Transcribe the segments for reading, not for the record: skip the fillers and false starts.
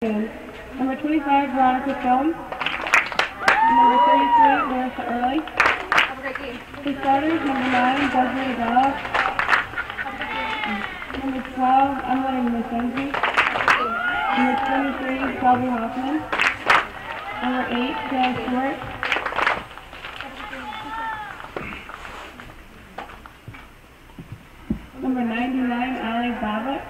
Number 25, Veronica Film. Number 33, Marissa Early. The starters, number 9, Desiree Bella. Number 12, Emily Mackenzie. Number 23, Shelby Hoffman. Number 8, Taylor Stewart. Number 99, Allie Babbitt.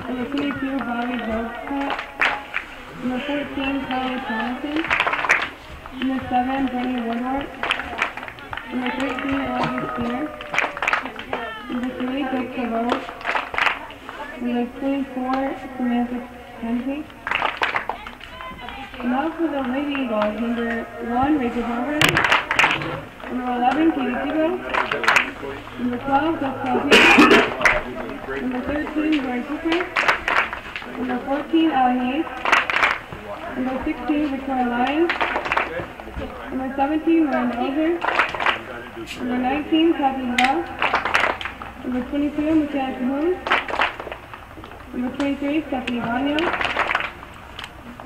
Number 22, Bobby Joseph. Number 14, Carly Thompson. Number 7, Brittany Woodward. Number 13, Olivia Spear. Number 3, Jessica Rose. Number 24, Samantha Kenzie. Now for the Lady Eagles, number 1, Rachel Harvard. Number 11, Katie Tebow. Number 12, Jessica Peter. Number 13, Roy Cooper. Number 14, Allie Hayes. Number 16, Victoria Lyons. Number 17, Miranda Ozer. Number 19, Kathy Lavelle. Number 22, Michaela Cahoon. Number 23, Stephanie Vagno.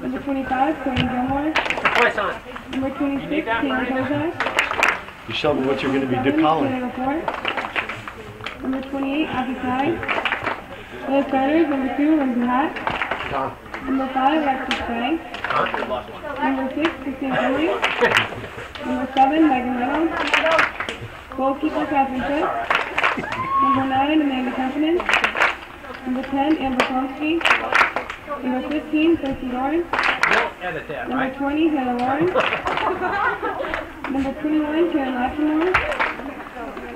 Number 25, Courtney Gilmore. Number 26, Taylor Kozak. You show me what you're going to be calling. Number 28, Abby Ty. The starters, number 2, Lindsay Hatt. Number 5, Lexi Stang. Number 6, Christine Early. Number 7, Megan Reynolds. Goalkeeper, Catherine Fitz. Number 9, Amanda Kempinen. Number 10, Amber Kronsky. Number 15, Tracy Lawrence. Number 20, Heather Lawrence. Number 21, Karen Lattimore.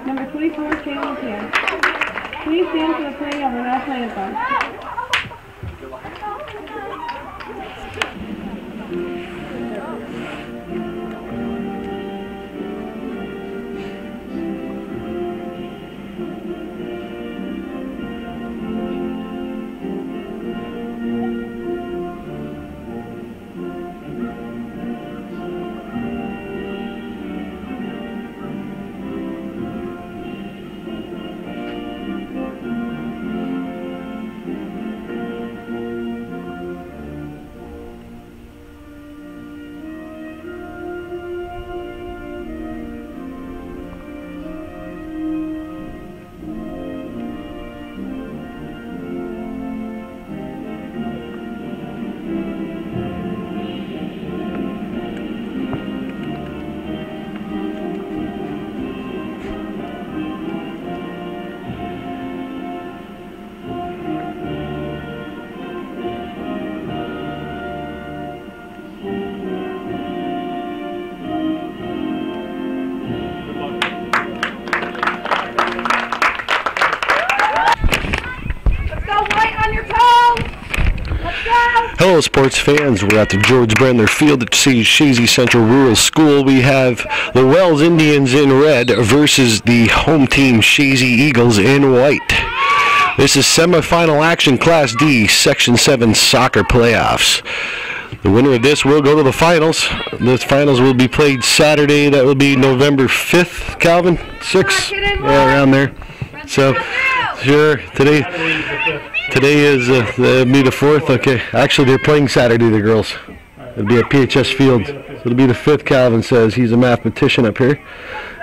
Number 24, Shayla Tier. Please stand for the playing of our national anthem. Hello sports fans, we're at the George Brendler Field at Chazy Central Rural School. We have the Wells Indians in red versus the home team Chazy Eagles in white. This is semifinal action Class D, Section 7 soccer playoffs. The winner of this will go to the finals. The finals will be played Saturday. That will be November 5th, Calvin? 6th? Yeah, around there. So, sure, Today is be the 4th. Okay, actually they're playing Saturday, the girls. It'll be at PHS Field. So it'll be the 5th. Calvin says he's a mathematician up here,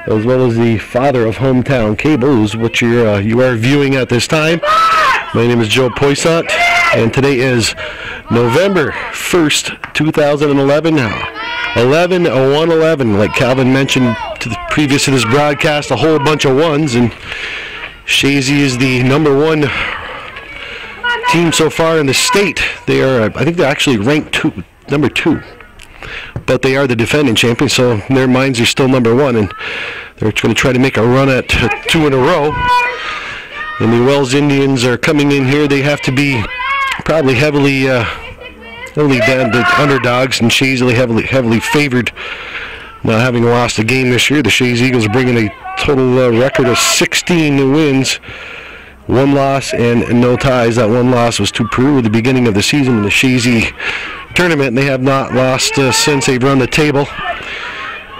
as well as the father of Hometown Cable, which you are viewing at this time. My name is Joe Poissant, and today is November 1st, 2011. 11-1-11, like Calvin mentioned previous to this broadcast, a whole bunch of ones, and Chazy is the number 1 team so far in the state. They are, I think they're actually ranked number 2, but they are the defending champions, so in their minds are still number 1, and they're going to try to make a run at 2 in a row. And the Wells Indians are coming in here. They have to be probably heavily down the underdogs, and Chazy heavily favored, not having lost a game this year. The Chazy Eagles are bringing a total record of 16 wins. 1 loss and no ties. That 1 loss was to Peru at the beginning of the season in the Chazy tournament, and they have not lost since they've run the table.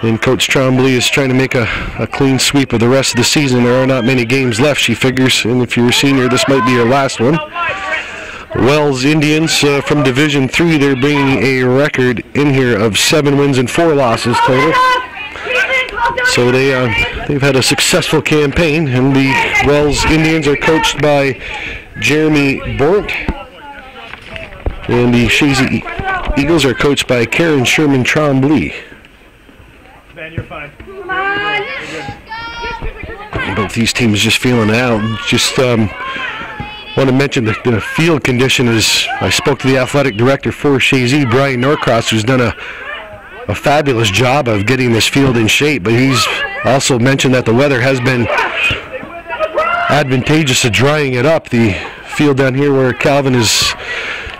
And Coach Trombley is trying to make a clean sweep of the rest of the season. There are not many games left, she figures, and if you're a senior, this might be your last one. Wells Indians from Division III. They're bringing a record in here of 7 wins and 4 losses total. So they've had a successful campaign, and the Wells Indians are coached by Jeremy Bornt, and the Chazy Eagles are coached by Karen Sherman Trombley. Man, you're fine. Both these teams just feeling it out. Just want to mention the field condition is, I spoke to the athletic director for Chazy, Brian Norcross, who's done a fabulous job of getting this field in shape, but he's also mentioned that the weather has been advantageous to drying it up. The field down here where Calvin is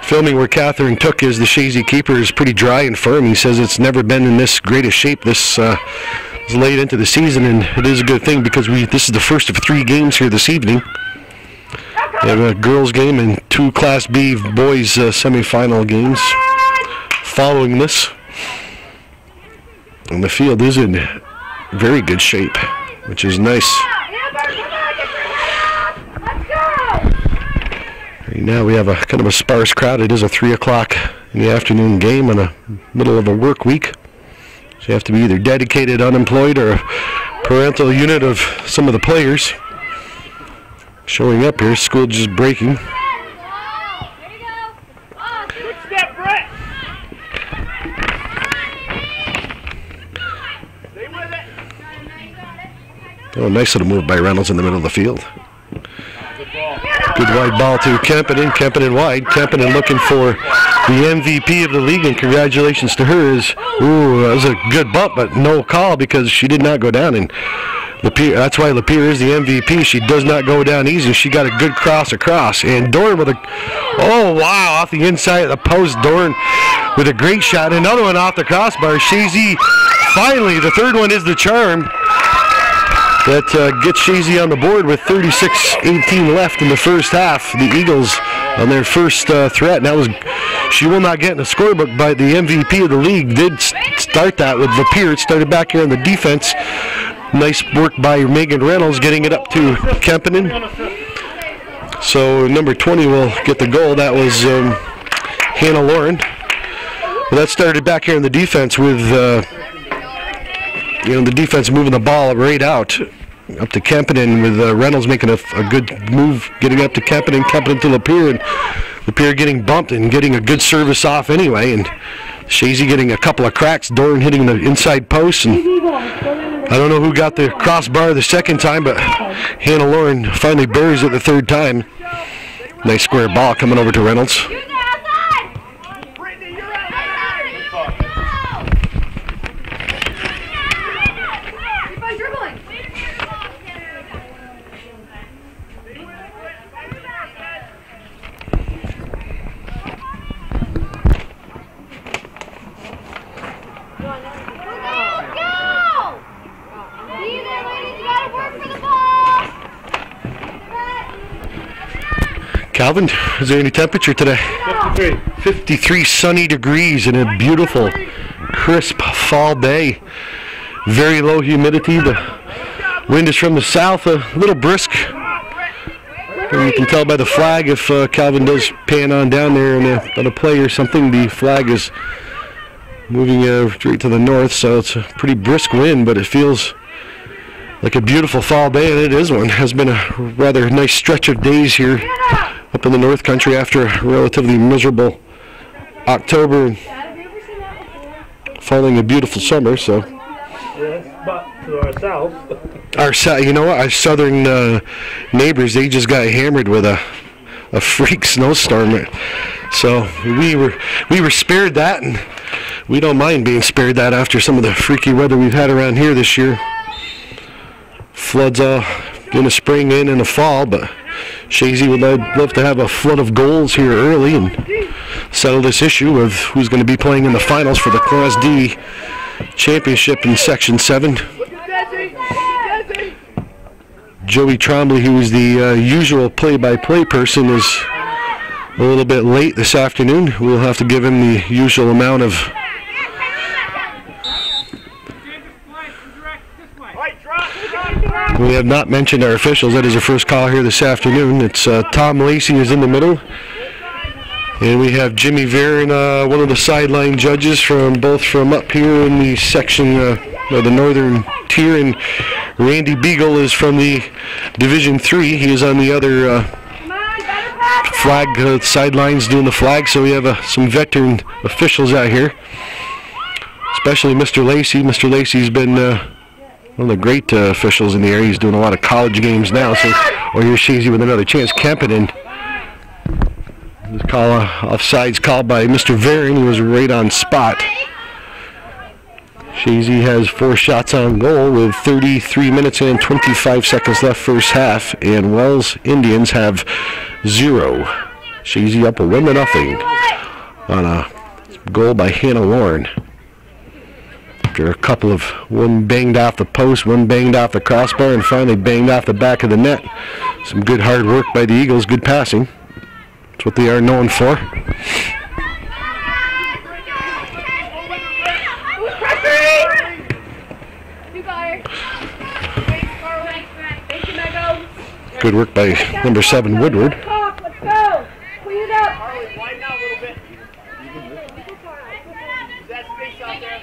filming, where Catherine Took is, the Chazy keeper, is pretty dry and firm. He says it's never been in this great a shape this late into the season, and it is a good thing because this is the first of 3 games here this evening. We have a girls game and 2 Class B boys semifinal games following this. And the field is in very good shape, which is nice. Right now we have a kind of a sparse crowd. It is a 3 o'clock in the afternoon game in the middle of a work week. So you have to be either dedicated, unemployed, or a parental unit of some of the players showing up here. School just breaking. Oh, nice little move by Reynolds in the middle of the field. Good wide ball to Kempinen. Kempinen wide. Kempinen looking for the MVP of the league, and congratulations to her. That was a good bump, but no call because she did not go down. And Lapeer, that's why Lapeer is the MVP. She does not go down easy. She got a good cross across. And Dorn with oh wow, off the inside of the post. Dorn with a great shot. Another one off the crossbar. Chazy, finally, the third one is the charm that gets Chazy on the board with 36-18 left in the first half. The Eagles on their first threat. Now she will not get in the scorebook, but the MVP of the league did start that with Lapeer. It started back here on the defense. Nice work by Megan Reynolds getting it up to Kempinen. So number 20 will get the goal. That was Hannah Lauren. Well, that started back here in the defense with the defense moving the ball right out up to Kempinen, with Reynolds making a good move getting up to Kempinen. Kempinen to Lapeer, and Lapeer getting bumped and getting a good service off anyway, and Chazy getting a couple of cracks. Dorn hitting the inside post, and I don't know who got the crossbar the second time, but Hannah Lauren finally buries it the third time. Nice square ball coming over to Reynolds. Calvin, is there any temperature today? 53 sunny degrees in a beautiful, crisp fall day. Very low humidity. The wind is from the south, a little brisk. And you can tell by the flag, if Calvin does pan on down there on a play or something, the flag is moving straight to the north, so it's a pretty brisk wind, but it feels like a beautiful fall day, and it is one. It has been a rather nice stretch of days here up in the North Country after a relatively miserable October, following a beautiful summer. So, yes, but to our southern neighbors, they just got hammered with a freak snowstorm. So we were spared that, and we don't mind being spared that after some of the freaky weather we've had around here this year. Floods in the spring and in the fall, but Chazy would love to have a flood of goals here early and settle this issue of who's going to be playing in the finals for the Class D championship in Section 7. Joey Trombley, who is the usual play-by-play person, is a little bit late this afternoon. We'll have to give him the usual amount of We have not mentioned our officials. That is your first call here this afternoon. It's Tom Lacey who's in the middle. And we have Jimmy Varon, one of the sideline judges both from up here in the section, the northern tier, and Randy Beagle is from the Division III. He is on the other flag sidelines doing the flag, so we have some veteran officials out here, especially Mr. Lacey. Mr. Lacey's been one of the great officials in the area. He's doing a lot of college games now. So, here's Chazy with another chance. Kempinen. This call, offsides called by Mr. Varon. He was right on spot. Chazy has 4 shots on goal with 33 minutes and 25 seconds left first half, and Wells Indians have 0. Chazy up 1-0 on a goal by Hannah Warren. After a couple of one banged off the post, one banged off the crossbar, and finally banged off the back of the net. Some good hard work by the Eagles, good passing. That's what they are known for. Good work by number 7, Woodward. Let's go. Clean it up. Widen out a little bit. That space out there.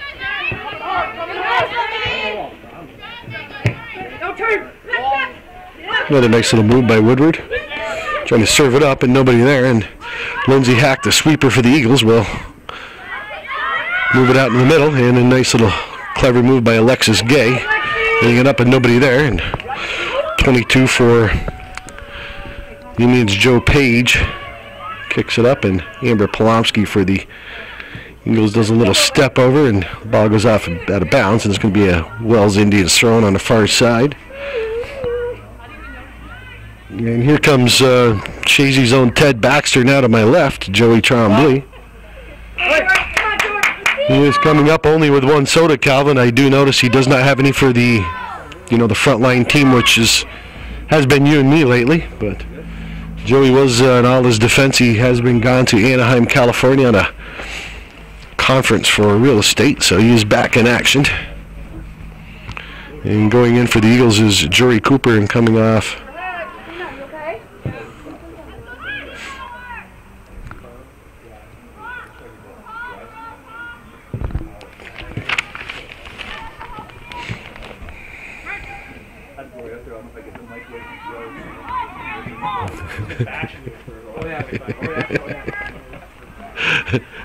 No turn. Another nice little move by Woodward. Trying to serve it up and nobody there, and Lindsay Hack, the sweeper for the Eagles, will move it out in the middle, and a nice little clever move by Alexis Gay. Getting it up and nobody there, and 22 for Union's Joe Page kicks it up, and Amber Polomsky for the Eagles does a little step over, and the ball goes off out of bounds, and it's going to be a Wells Indians throw on the far side. And here comes Chazy's own Ted Baxter now to my left, Joey Trombley. He is coming up only with 1 soda, Calvin. I do notice he does not have any for the, the frontline team, which has been you and me lately. But Joey was in all his defense. He has been gone to Anaheim, California on a conference for real estate, so he is back in action. And going in for the Eagles is Jory Cooper, and coming off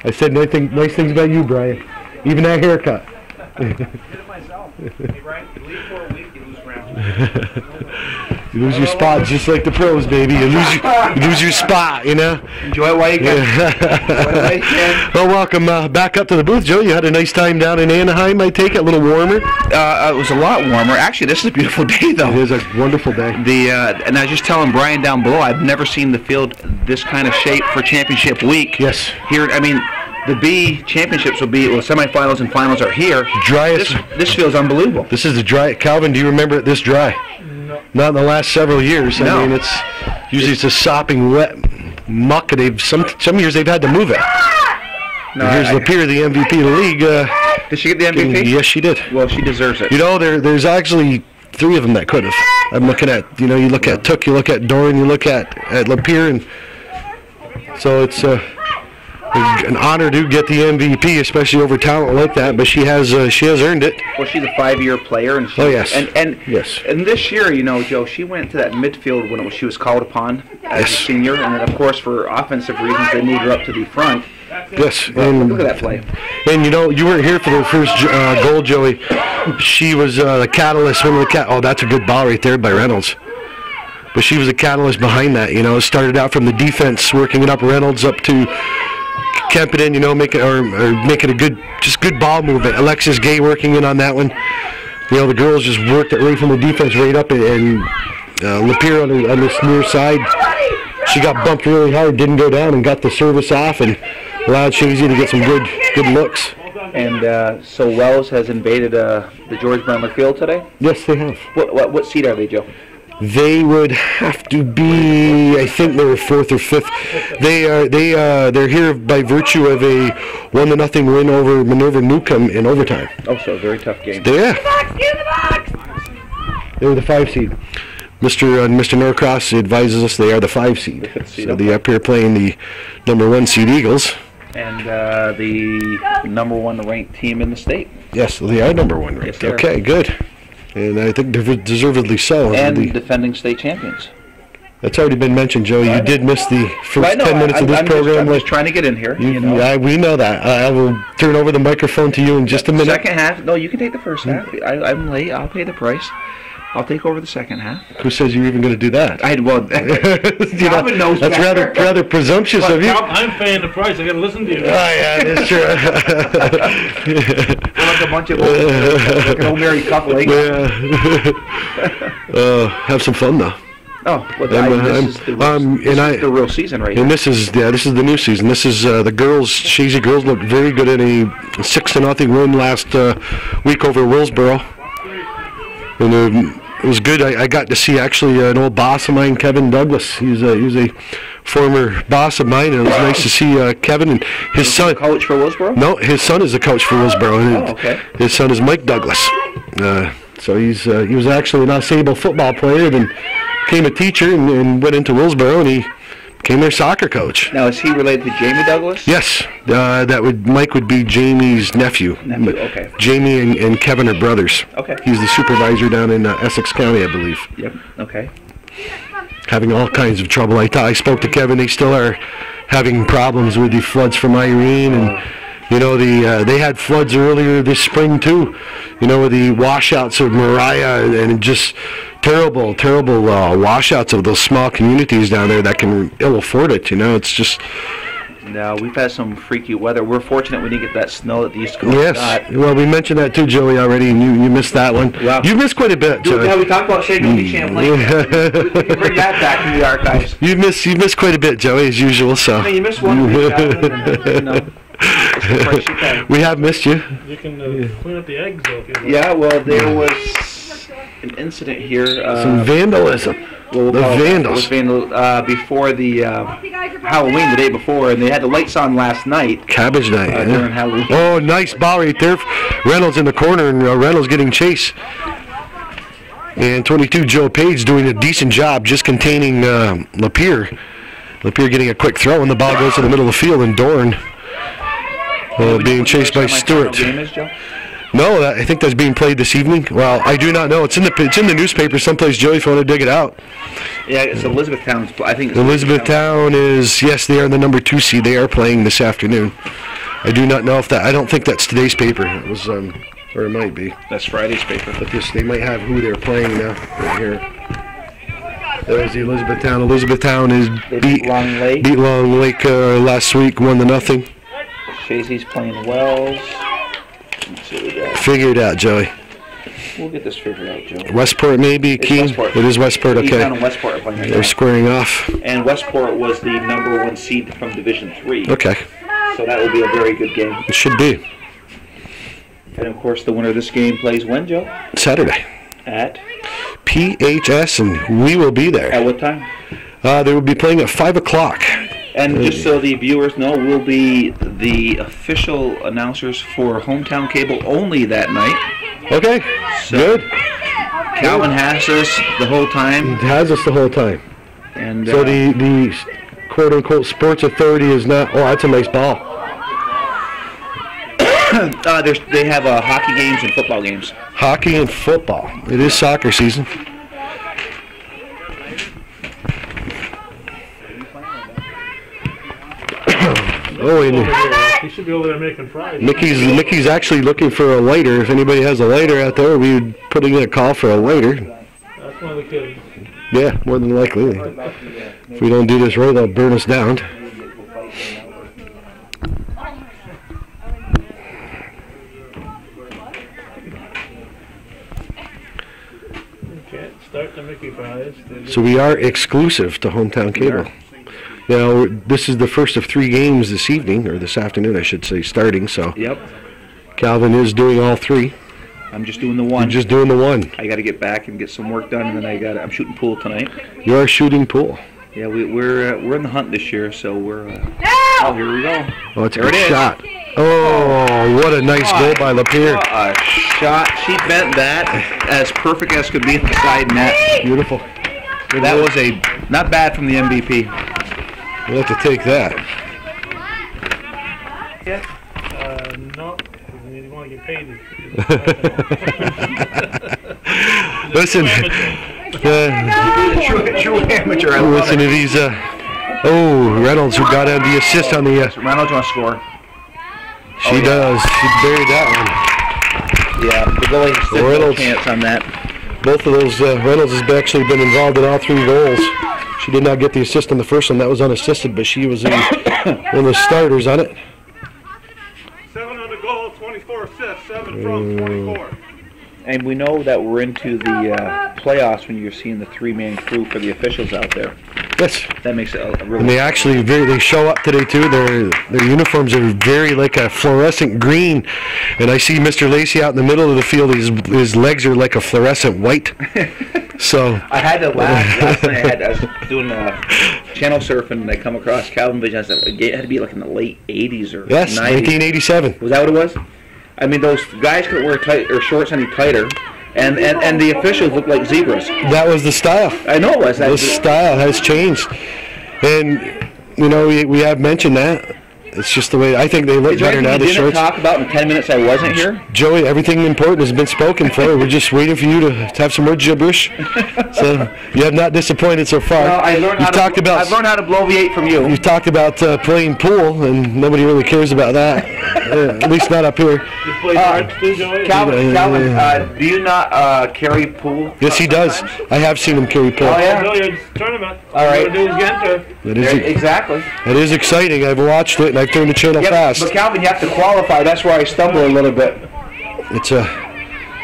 I said nice things about you, Brian. Even that haircut. Did it myself. Hey, Brian, you leave for a week, you lose ground. You lose your spot just like the pros, baby. You lose your spot, Enjoy it while you can. Well, welcome back up to the booth, Joe. You had a nice time down in Anaheim, I take it, a little warmer. It was a lot warmer. Actually, this is a beautiful day, though. It is a wonderful day. And I was just telling Brian down below, I've never seen the field this kind of shape for championship week. Yes. Here, the B championships will be, semifinals and finals are here. Driest. This feels unbelievable. This is the dry. Calvin, do you remember it this dry? No. Not in the last several years. No. I mean, it's usually it's a sopping wet muck. Some years they've had to move it. No, here's Lapeer, the MVP of the league. Did she get the MVP? Yes, she did. Well, she deserves it. There's actually 3 of them that could have. I'm looking at, you look at Took, you look at Doran, you look at Lapeer, and so it's an honor to get the MVP, especially over talent like that. But she has earned it. Well, she's a 5-year player, and yes, yes. And this year, Joe, she went to that midfield when she was called upon as a senior, and then of course for offensive reasons they moved her up to the front. Yes, and look at that play. And you weren't here for the first goal, Joey. She was the catalyst. Oh, that's a good ball right there by Reynolds. But she was a catalyst behind that. It started out from the defense, working it up Reynolds up to Kempinen, making a good ball movement. Alexis Gay working in on that one. The girls just worked it right from the defense right up, and Lapeer on this near side, she got bumped really hard, didn't go down, and got the service off, and allowed Chazy to get some good looks. And so Wells has invaded the George Brendler Field today? Yes, they have. What seed are they, Joe? They would have to be, I think they were 4th or 5th. They're here by virtue of a 1-0 win over Minerva Newcomb in overtime. Oh, so a very tough game. Yeah. They were the 5 seed. Mr. Norcross advises us they are the 5 seed. So they up here playing the number 1 seed Eagles. And the number 1 ranked team in the state. Yes, they are number 1 ranked. Yes, okay, good. And I think deservedly so. And defending state champions. That's already been mentioned, Joey. You did miss the first 10 minutes of this program. I'm just trying to get in here. We know that. I will turn over the microphone to you in just a minute. Second half. No, you can take the first half. I'm late. I'll pay the price. I'll take over the second half. Who says you're even going to do that? Calvin knows that's rather presumptuous of you. I'm paying the price. I got to listen to you. Oh, yeah, that's true. We're like a bunch of old married couple. Yeah. Have some fun, though. Oh, well, this is the real season right here. And this is the new season. This is the girls. Chazy girls looked very good in a 6-0 win last week over Willsboro, and it was good. I got to see actually an old boss of mine, Kevin Douglas. He was a former boss of mine, and it was nice to see Kevin and his son. Coach for Willsboro? No, his son is the coach for Willsboro. And okay. His son is Mike Douglas. So he was actually an Ausable football player, then became a teacher and went into Willsboro, and he became their soccer coach. Now, is he related to Jamie Douglas? Yes, Mike would be Jamie's nephew. Okay. Jamie and Kevin are brothers. Okay. He's the supervisor down in Essex County, I believe. Yep. Okay. Having all kinds of trouble. I spoke to Kevin. They still are having problems with the floods from Irene, and they had floods earlier this spring too. With the washouts of Mariah, and just terrible washouts of those small communities down there that can ill afford it. It's just. No, we've had some freaky weather. We're fortunate we didn't get that snow that the East Coast got. Well, we mentioned that too, Joey, already, and you missed that one. Well, you missed quite a bit, Joey. Yeah, we talked about St. Louis Champlain. We can bring that back in the archives. You missed quite a bit, Joey, as usual. So. You missed one. We have missed you. You can clean up the eggs, though, if you want. Yeah, well, there was an incident here. Some vandalism. Well, the vandals. Before the Halloween, the day before, and they had the lights on last night. Cabbage night, during Halloween. Oh, nice ball right there. Reynolds in the corner, and Reynolds getting chase. And 22, Joe Page doing a decent job just containing Lapeer. Lapeer getting a quick throw, and the ball goes to the middle of the field, and Dorn being chased by Stewart. No, I think that's being played this evening. Well, I do not know. It's in the newspaper someplace, Joey, if you want to dig it out. Yeah, it's Elizabethtown. I think it's Elizabethtown is, yes, they are the number 2 seed. They are playing this afternoon. I do not know if that, I don't think that's today's paper. It was, or it might be. That's Friday's paper. But they might have who they're playing now, right here. There's the Elizabethtown. Elizabethtown is beat Long Lake last week, 1-0. Chazy's playing Wells. Figure it out, Joey. We'll get this figured out, Joe. Westport maybe, Keene? Westport. It is Westport, okay. Keene and Westport are playing right now. They're squaring off. And Westport was the number 1 seed from Division 3. Okay. So that will be a very good game. It should be. And of course, the winner of this game plays when, Joe? Saturday. At? PHS, and we will be there. At what time? They will be playing at 5 o'clock. And just so the viewers know, we'll be the official announcers for Hometown Cable only that night. Okay, so good. Calvin has us the whole time. He has us the whole time. And so the quote-unquote sports authority is not, oh, that's a nice ball. They have hockey games and football games. Hockey and football. It is soccer season. Oh, he should be over there making fries. Mickey's actually looking for a lighter. If anybody has a lighter out there, we would put in a call for a lighter. That's one of the kids. Yeah, more than likely. If we don't do this right, they'll burn us down. Can't start the Mickey fries. So we are exclusive to Hometown Cable. Now, this is the first of 3 games this evening, or this afternoon, I should say, starting. So, yep. Calvin is doing all 3. I'm just doing the one. You're just doing the one. I got to get back and get some work done, and then I'm shooting pool tonight. You are shooting pool. Yeah, we're in the hunt this year, so we're. Oh, here we go. Oh, it's a good shot. Oh, what a nice goal by Lapeer. What a shot! She bent that as perfect as could be in the side net. Beautiful. That was not bad from the MVP. We'll have to take that. No, you want to get paid. Listen, True amateur. I love listen to these. Reynolds who got the assist on the. Reynolds want to score. She does. She buried that one. Yeah, the goalie has no chance on that. Both of those, Reynolds has actually been involved in all 3 goals. She did not get the assist on the first one. That was unassisted, but she was one of the starters on it. 7 on the goal, 24 assists, 7 from 24. And we know that we're into the playoffs when you're seeing the 3-man crew for the officials out there. Yes. That makes it really. And they actually they show up today too. Their uniforms are very like a fluorescent green, and I see Mr. Lacey out in the middle of the field. His legs are like a fluorescent white. So I had to laugh last night. I was doing channel surfing, and I come across Calvin Vision. I said it had to be like in the late 80s or 90s. 1987. Was that what it was? I mean, those guys couldn't wear shorts any tighter. And the officials look like zebras. That was the style. I know it was. The style has changed. And, you know, we have mentioned that. It's just the way I think they look better now. The shorts. Didn't talk about in 10 minutes I wasn't here. Joey, everything important has been spoken for. We're just waiting for you to have some more gibberish. So you have not disappointed so far. Well, I've learned how to bloviate from you. You've talked about playing pool, and nobody really cares about that. At least not up here. You play darts too, Joey? Calvin, do you not carry pool? Yes, he does. I have seen him carry pool. Oh, yeah? Billiards tournament. All right. Exactly. That is exciting. I've watched it, and I've turned the channel fast. But Calvin, you have to qualify. That's where I stumble a little bit.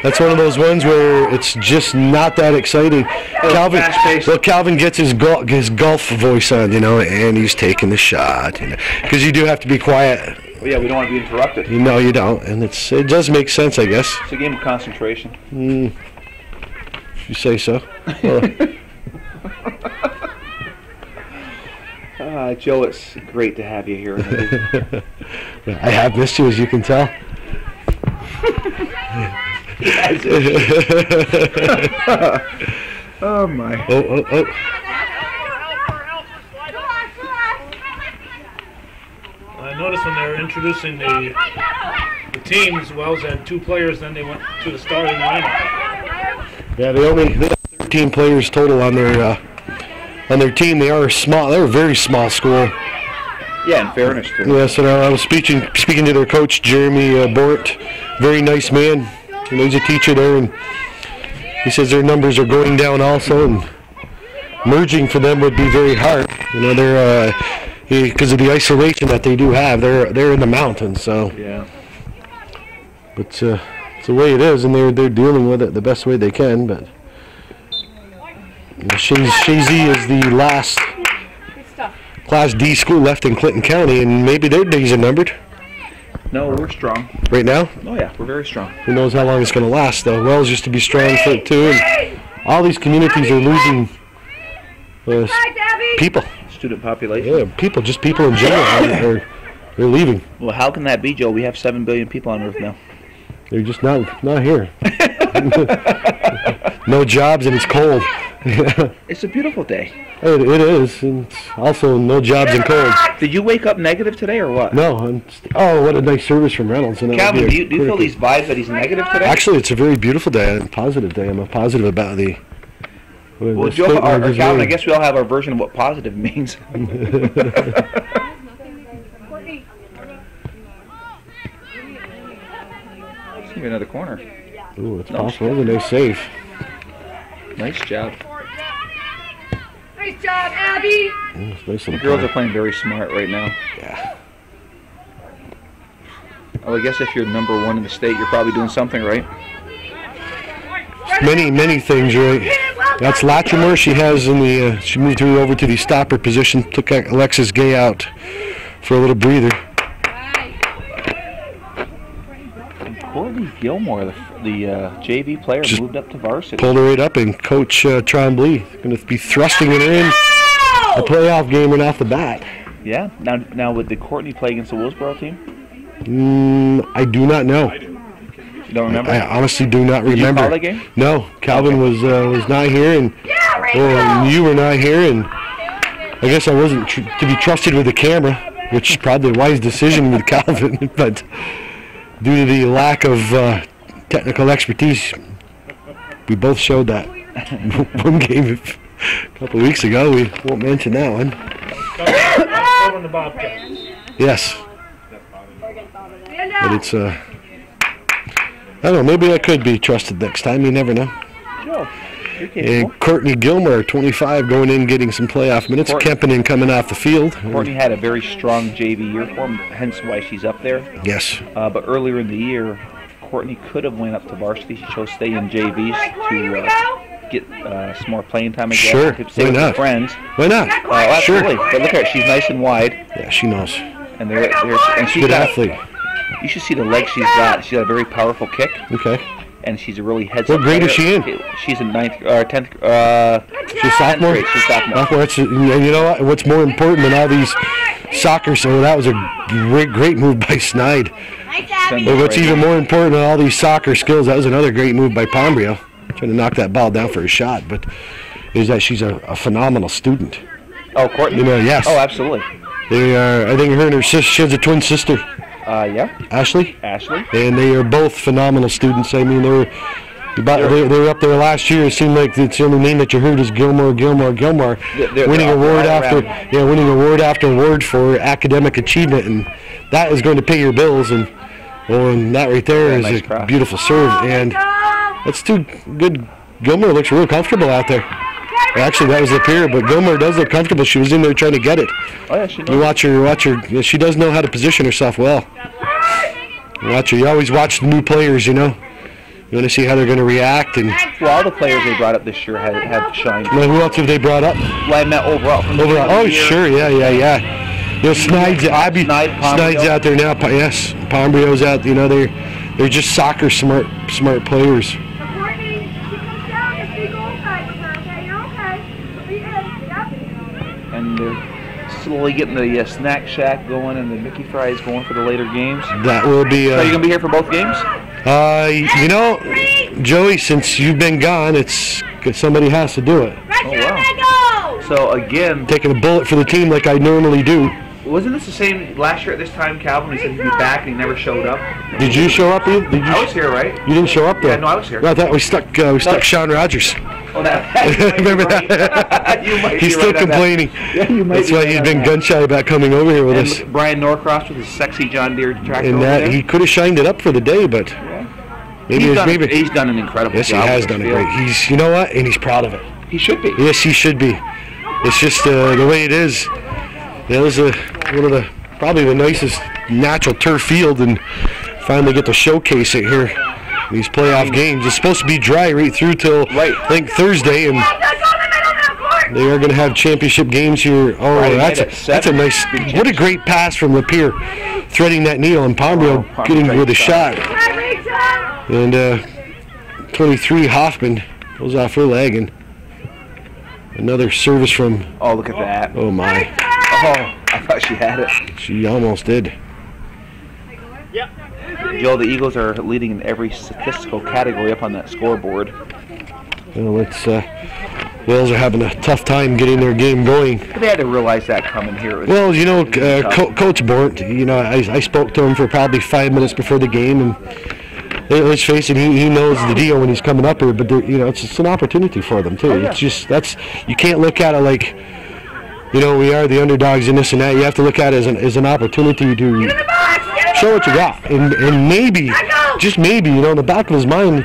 That's one of those ones where it's just not that exciting. Calvin gets his golf voice on, you know, and he's taking the shot, because you do have to be quiet. Well, yeah, we don't want to be interrupted. No, you don't, and it does make sense, I guess. It's a game of concentration. If you say so. Joe, it's great to have you here. I have missed you, as you can tell. Oh my. Oh. I noticed when they were introducing the teams, Wells had 2 players, then they went to the starting lineup. Yeah, they have 13 players total on their team. They're a very small school. Yeah, in fairness to them. Yes, and I was speaking to their coach, Jeremy Bort. Very nice man. You know, he's a teacher there, and he says their numbers are going down also, and merging for them would be very hard. You know, they're because of the isolation that they do have. They're in the mountains, so. Yeah. But it's the way it is, and they're dealing with it the best way they can. But Chazy is the last Class D school left in Clinton County, and maybe their days are numbered. No, we're strong. Right now? Oh, yeah, we're very strong. Who knows how long it's going to last, though. Wells used to be strong for it, too. And all these communities are losing people. Student population? Yeah, people in general. They're leaving. Well, how can that be, Joe? We have 7 billion people on Earth now. They're just not here. No jobs, and it's cold. It's a beautiful day. It is, and it's also no jobs and cold. Did you wake up negative today or what? No. What a nice service from Reynolds. And Calvin, do you feel these vibes that he's negative today? Actually, it's a very beautiful day, a positive day. I'm positive about the... Well, Joe, or Calvin, I guess we all have our version of what positive means. Maybe another corner. Ooh, it's possible. That's a nice save. Nice job. Nice job, Abby. Nice the girls are playing very smart right now. Yeah. Well, I guess if you're number 1 in the state, you're probably doing something right. Many things right. That's Latrimore. She has in the. She moved her over to the stopper position. Took Alexis Gay out for a little breather. Courtney Gilmore, the JV player, just moved up to varsity. Pulled her right up, and Coach Trombley going to be thrusting her in a playoff game right off the bat. Yeah. Now, would the Courtney play against the Willsboro team? I do not know. You don't remember? I honestly do not remember. Did you call that game? No, Calvin was not here, and Well, you were not here, and I guess I wasn't to be trusted with the camera, which is probably a wise decision with Calvin, but due to the lack of technical expertise, we both showed that one game a couple of weeks ago. We won't mention that one. Over the Bobcats. Yes. But it's, I don't know, maybe I could be trusted next time. You never know. And Courtney Gilmore, 25, going in getting some playoff minutes. Kempinen coming off the field. Courtney had a very strong JV year for him, hence why she's up there. Yes. But earlier in the year, Courtney could have went up to varsity. She chose to stay in JVs to get some more playing time again. Sure, To stay why with not? her friends. Why not? Absolutely. Sure. But look at her, she's nice and wide. Yeah, she knows. And she's Good got, athlete. you should see the legs she's got. She's got a very powerful kick. Okay. And she's a really heads What up grade is player. she in? She's in 10th. She's sophomore? She's sophomore. That's, and you know what? What's more important than all these soccer, so that was a great move by Snide. But what's even more important than all these soccer skills, that was another great move by Pombrio, trying to knock that ball down for a shot, but is that she's a phenomenal student. Oh, Courtney? You know, yes. Oh, absolutely. They are, I think her and her sister, she has a twin sister. Yeah. Ashley? Ashley. And they are both phenomenal students. I mean, they were up there last year. It seemed like it's the only name that you heard is Gilmore. Winning award after award for academic achievement, and that is going to pay your bills. And that right there is nice a cross. beautiful serve, and that's too good. Gilmore looks real comfortable out there. Actually, that was the pier, but Gilmore does look comfortable. She was in there trying to get it. Oh yeah, she knows. You watch her. Yeah, she does know how to position herself well. Watch her. You always watch the new players, you know. You want to see how they're going to react. And Well, all the players they brought up this year have shined. well, who else have they brought up? Well, I meant overall. From the Overall. beginning of Oh, the year. sure. Yeah. You know, Snide's out there now. Yes, Pombrio's out. You know, they're just soccer smart players. And they're slowly getting the snack shack going and the Mickey fries going for the later games. That will be. So you gonna be here for both games? You know, Joey, since you've been gone, it's somebody has to do it. Oh wow. So again, Taking a bullet for the team like I normally do. wasn't this the same last year at this time, Calvin? He said he'd be back and he never showed up. Did you show up? Did you? I was here, right? You didn't show up though. Yeah, no, I was here. No, I thought we stuck Sean Rogers. Oh, that. Remember that? You might He's be still right on that. complaining. Yeah, you might That's be why right he's on been that. gun shy about coming over here with us. And Brian Norcross with his sexy John Deere tractor And over that there. he could have shined it up for the day, but He's maybe. done an incredible Yes, he job. has with done this it great. field. He's, you know what, and he's proud of it. He should be. Yes, he should be. It's just the way it is. That was one of probably the nicest natural turf field, and finally get to showcase it here. These playoff games. It's supposed to be dry right through till I think Thursday, and they are going to have championship games here. Oh, Friday night that's at a nice. 7. What a great pass from Lapeer, threading that needle, and Pombrio getting with a shot. And 23 Hoffman goes off her leg, and another service from. Oh, look at that. Oh my! Oh, I thought she had it. She almost did. Joe, the Eagles are leading in every statistical category up on that scoreboard. Well, it's Wales are having a tough time getting their game going. But they had to realize that coming here. Well, you know, Coach Bort, you know, I spoke to him for probably 5 minutes before the game, and let's face it, he knows the deal when he's coming up here. But you know, it's an opportunity for them too. Oh, yeah. It's just you can't look at it like, you know, we are the underdogs in this and that. You have to look at it as an opportunity to show what you got, and maybe, just maybe, you know, in the back of his mind,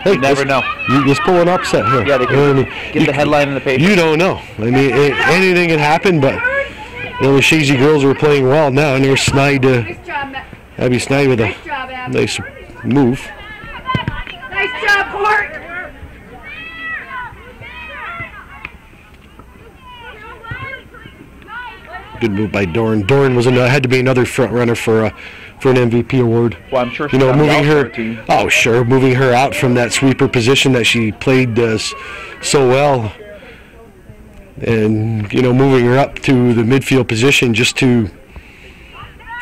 hey, You never know. You just pull an upset here. Yeah, they can You know what I mean? get the headline in the paper. You don't know. I mean, anything can happen, but you know, the Chazy girls are playing well now, and there's Snide, Abby Snide with a nice move. Nice job, Court. Good move by Dorn. Dorn had to be another front runner for an MVP award. Well, I'm sure You know, she's on the moving her. All-Star team. Oh, sure, moving her out from that sweeper position that she played so well, and you know, moving her up to the midfield position just to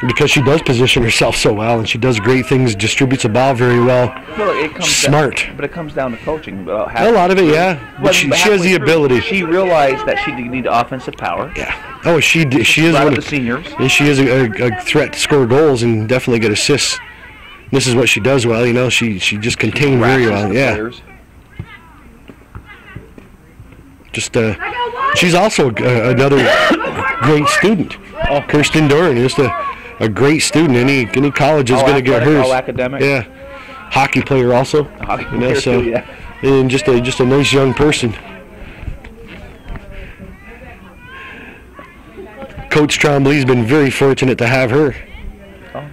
Because she does position herself so well, and she does great things, distributes the ball very well. Well, it comes smart. But it comes down to coaching. About A lot of it, yeah. But she has the ability. She realized that she did need offensive power. Yeah. Oh, she is One one of the seniors. And she is a threat to score goals and definitely get assists. This is what she does well, you know. She just contained very well. Yeah. Players. Just she's also another great student. Oh, Kirsten Doran, just a great student. Any college is going to get hers. All academic. Yeah. Hockey player also. Hockey You know, player so too, yeah. and just a nice young person. Coach Trombley's been very fortunate to have her. Oh.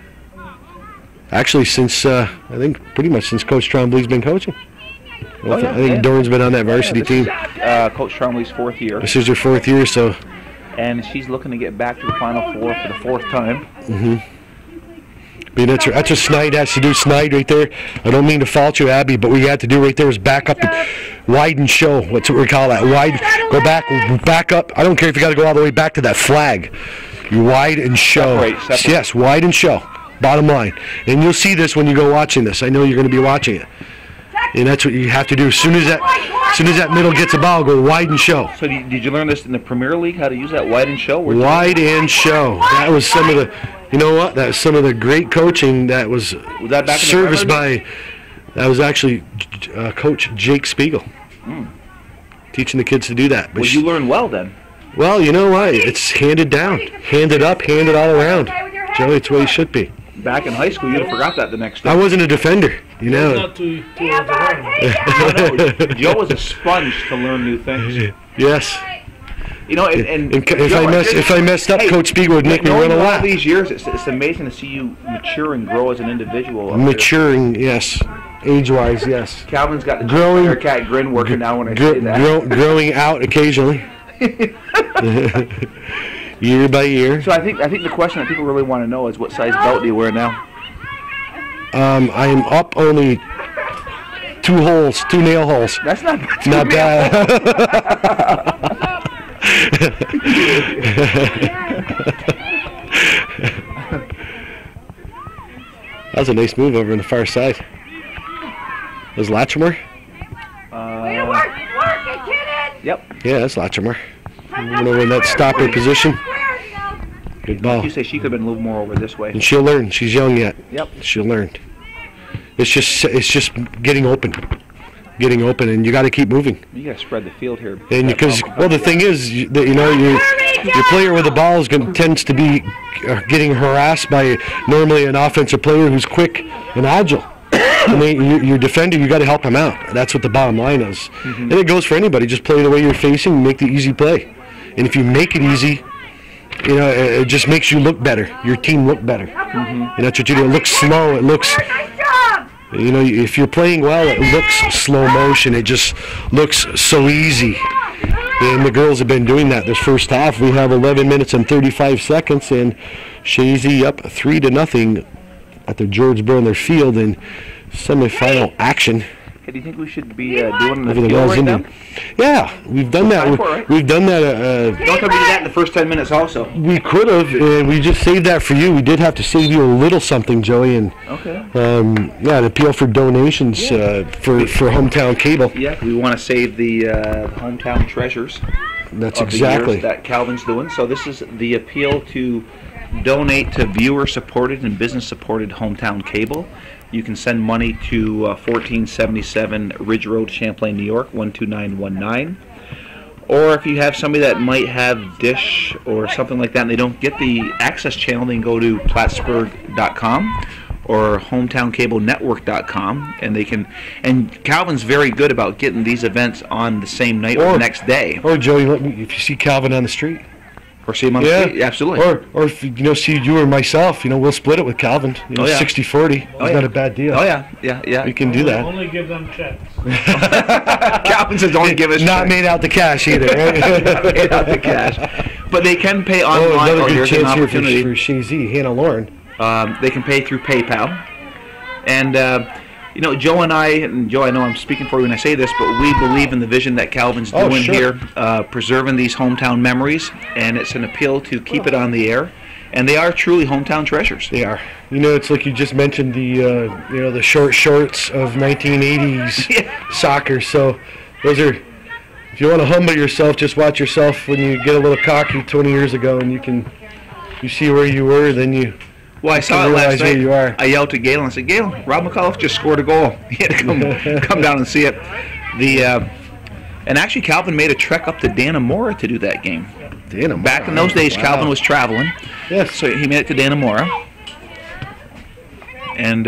Actually, since I think pretty much since Coach Trombley's been coaching. Well, yeah, I think Doran's been on that varsity team. Coach Trombley's 4th year. This is her 4th year, so. And she's looking to get back to the Final Four for the 4th time. I mean, that's what Snide has to do. Snide right there. I don't mean to fault you, Abby, but what you had to do right there is back up, and wide and show. What's what we call that? Wide. Go back up. I don't care if you got to go all the way back to that flag. You wide and show. Separate. Yes, wide and show. Bottom line. And you'll see this when you go watching this. I know you're going to be watching it. And that's what you have to do. As soon as that middle gets a ball, go wide and show. So did you learn this in the Premier League, how to use that wide and show? Wide and show. That was some of the, you know what? That was some of the great coaching that was that back serviced by, that was actually Coach Jake Spiegel. Teaching the kids to do that. But well, you learned well then. Well, you know what? It's handed down. Handed up, handed all around. Joey, it's the way it should be. Back in high school, you'd have forgot that the next day. I wasn't a defender, you know. Not too old to learn. Joe was a sponge to learn new things. Yes. You know, and if I messed up, Coach Spiegel would make me run a all lap. these years, it's amazing to see you mature and grow as an individual. Maturing, yes. Age-wise, yes. Calvin's got the Growing, haircut grin working now when I say that. Growing out occasionally. Year by year. So I think the question that people really want to know is what size belt do you wear now? I am up only 2 holes, 2 nail holes. That's not bad. That was a nice move over on the far side. Was Latrimore? Yep. Yeah, that's Latrimore. Over in that stopper position. Good ball. You say she could have been a little more over this way. And she'll learn. She's young yet. Yep. She'll learn. It's just getting open, and you got to keep moving. You got to spread the field here. And because the thing is, your player with the ball tends to be getting harassed by normally an offensive player who's quick and agile. And your defender, you got to help him out. That's what the bottom line is. And it goes for anybody. Just play the way you're facing, and make the easy play. And if you make it easy, you know, it just makes you look better. Your team look better. And that's what you do. It looks slow. It looks, you know, if you're playing well, it looks slow motion. It just looks so easy. And the girls have been doing that this first half. We have 11 minutes and 35 seconds, and Chazy up 3-0 at the George Brendler Field in semifinal action. Hey, do you think we should be doing the Over the field Wells right Indian. now? Yeah, we've done that. We've done that. Don't tell me to do that in the first 10 minutes also. We could have, and we just saved that for you. We did have to save you a little something, Joey, and an appeal for donations for Hometown Cable. Yeah, we want to save the hometown treasures. That's of the exactly years that Calvin's doing. So this is the appeal to donate to viewer-supported and business-supported Hometown Cable. You can send money to 1477 Ridge Road, Champlain, New York, 12919. Or if you have somebody that might have Dish or something like that and they don't get the access channel, they can go to Plattsburgh.com or HometownCableNetwork.com, and they can. And Calvin's very good about getting these events on the same night or the next day. Or Joey, if you see Calvin on the street. Or see him on the street, absolutely. Or if you see you or myself, we'll split it with Calvin. 60-40. It's not a bad deal. Oh yeah. We can do that. Only give them checks. Calvin says only give us not made out the cash either. Right? Not made out the cash. But they can pay online. Another good chance here for opportunity. Chazy, Hannah Lauren. They can pay through PayPal. And Joe and I know I'm speaking for you when I say this, but we believe in the vision that Calvin's doing here, preserving these hometown memories, and it's an appeal to keep it on the air And they are truly hometown treasures. They are. You know, it's like you just mentioned the the short shorts of 1980s soccer. So those are. If you want to humble yourself, just watch yourself when you get a little cocky 20 years ago, and you see where you were. Then you. Well, I saw it last night. You are. I yelled to Galen. I said, "Galen, Rob McAuliffe just scored a goal." He had to come down and see it. And actually, Calvin made a trek up to Dannemora to do that game. Dannemora. Back in those days, Calvin was traveling. Yes. So he made it to Dannemora. And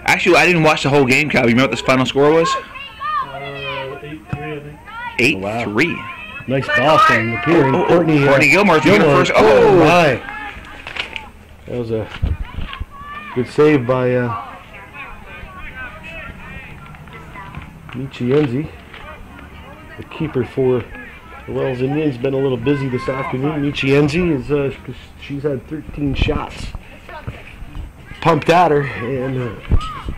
actually, I didn't watch the whole game, Calvin. You remember what the final score was? 8-3, I think. 8-3. Nice ball from Lapeer. Courtney Gilmore. First. Oh my! That was a good save by Michienzi, the keeper for the Wells Indians. Been a little busy this afternoon. Michienzi is she's had 13 shots pumped at her, and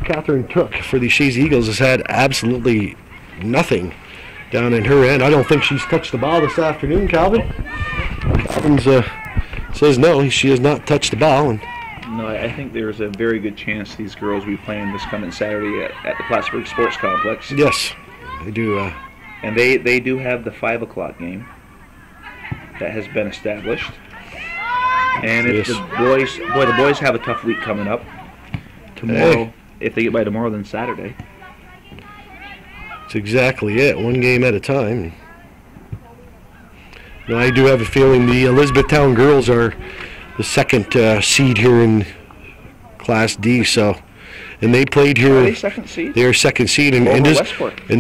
Catherine Took for the Chazy Eagles has had absolutely nothing down in her end. I don't think she's touched the ball this afternoon, Calvin. Calvin's says no, she has not touched the ball. And no, I think there's a very good chance these girls will be playing this coming Saturday at the Plattsburgh Sports Complex. Yes, they do. And they do have the 5 o'clock game that has been established. And if the boys have a tough week coming up. Tomorrow, if they get by tomorrow, then Saturday. That's exactly it. One game at a time. No, I do have a feeling the Elizabethtown girls are the second seed here in Class D. So, and they played here. Are they second seed? They are second seed and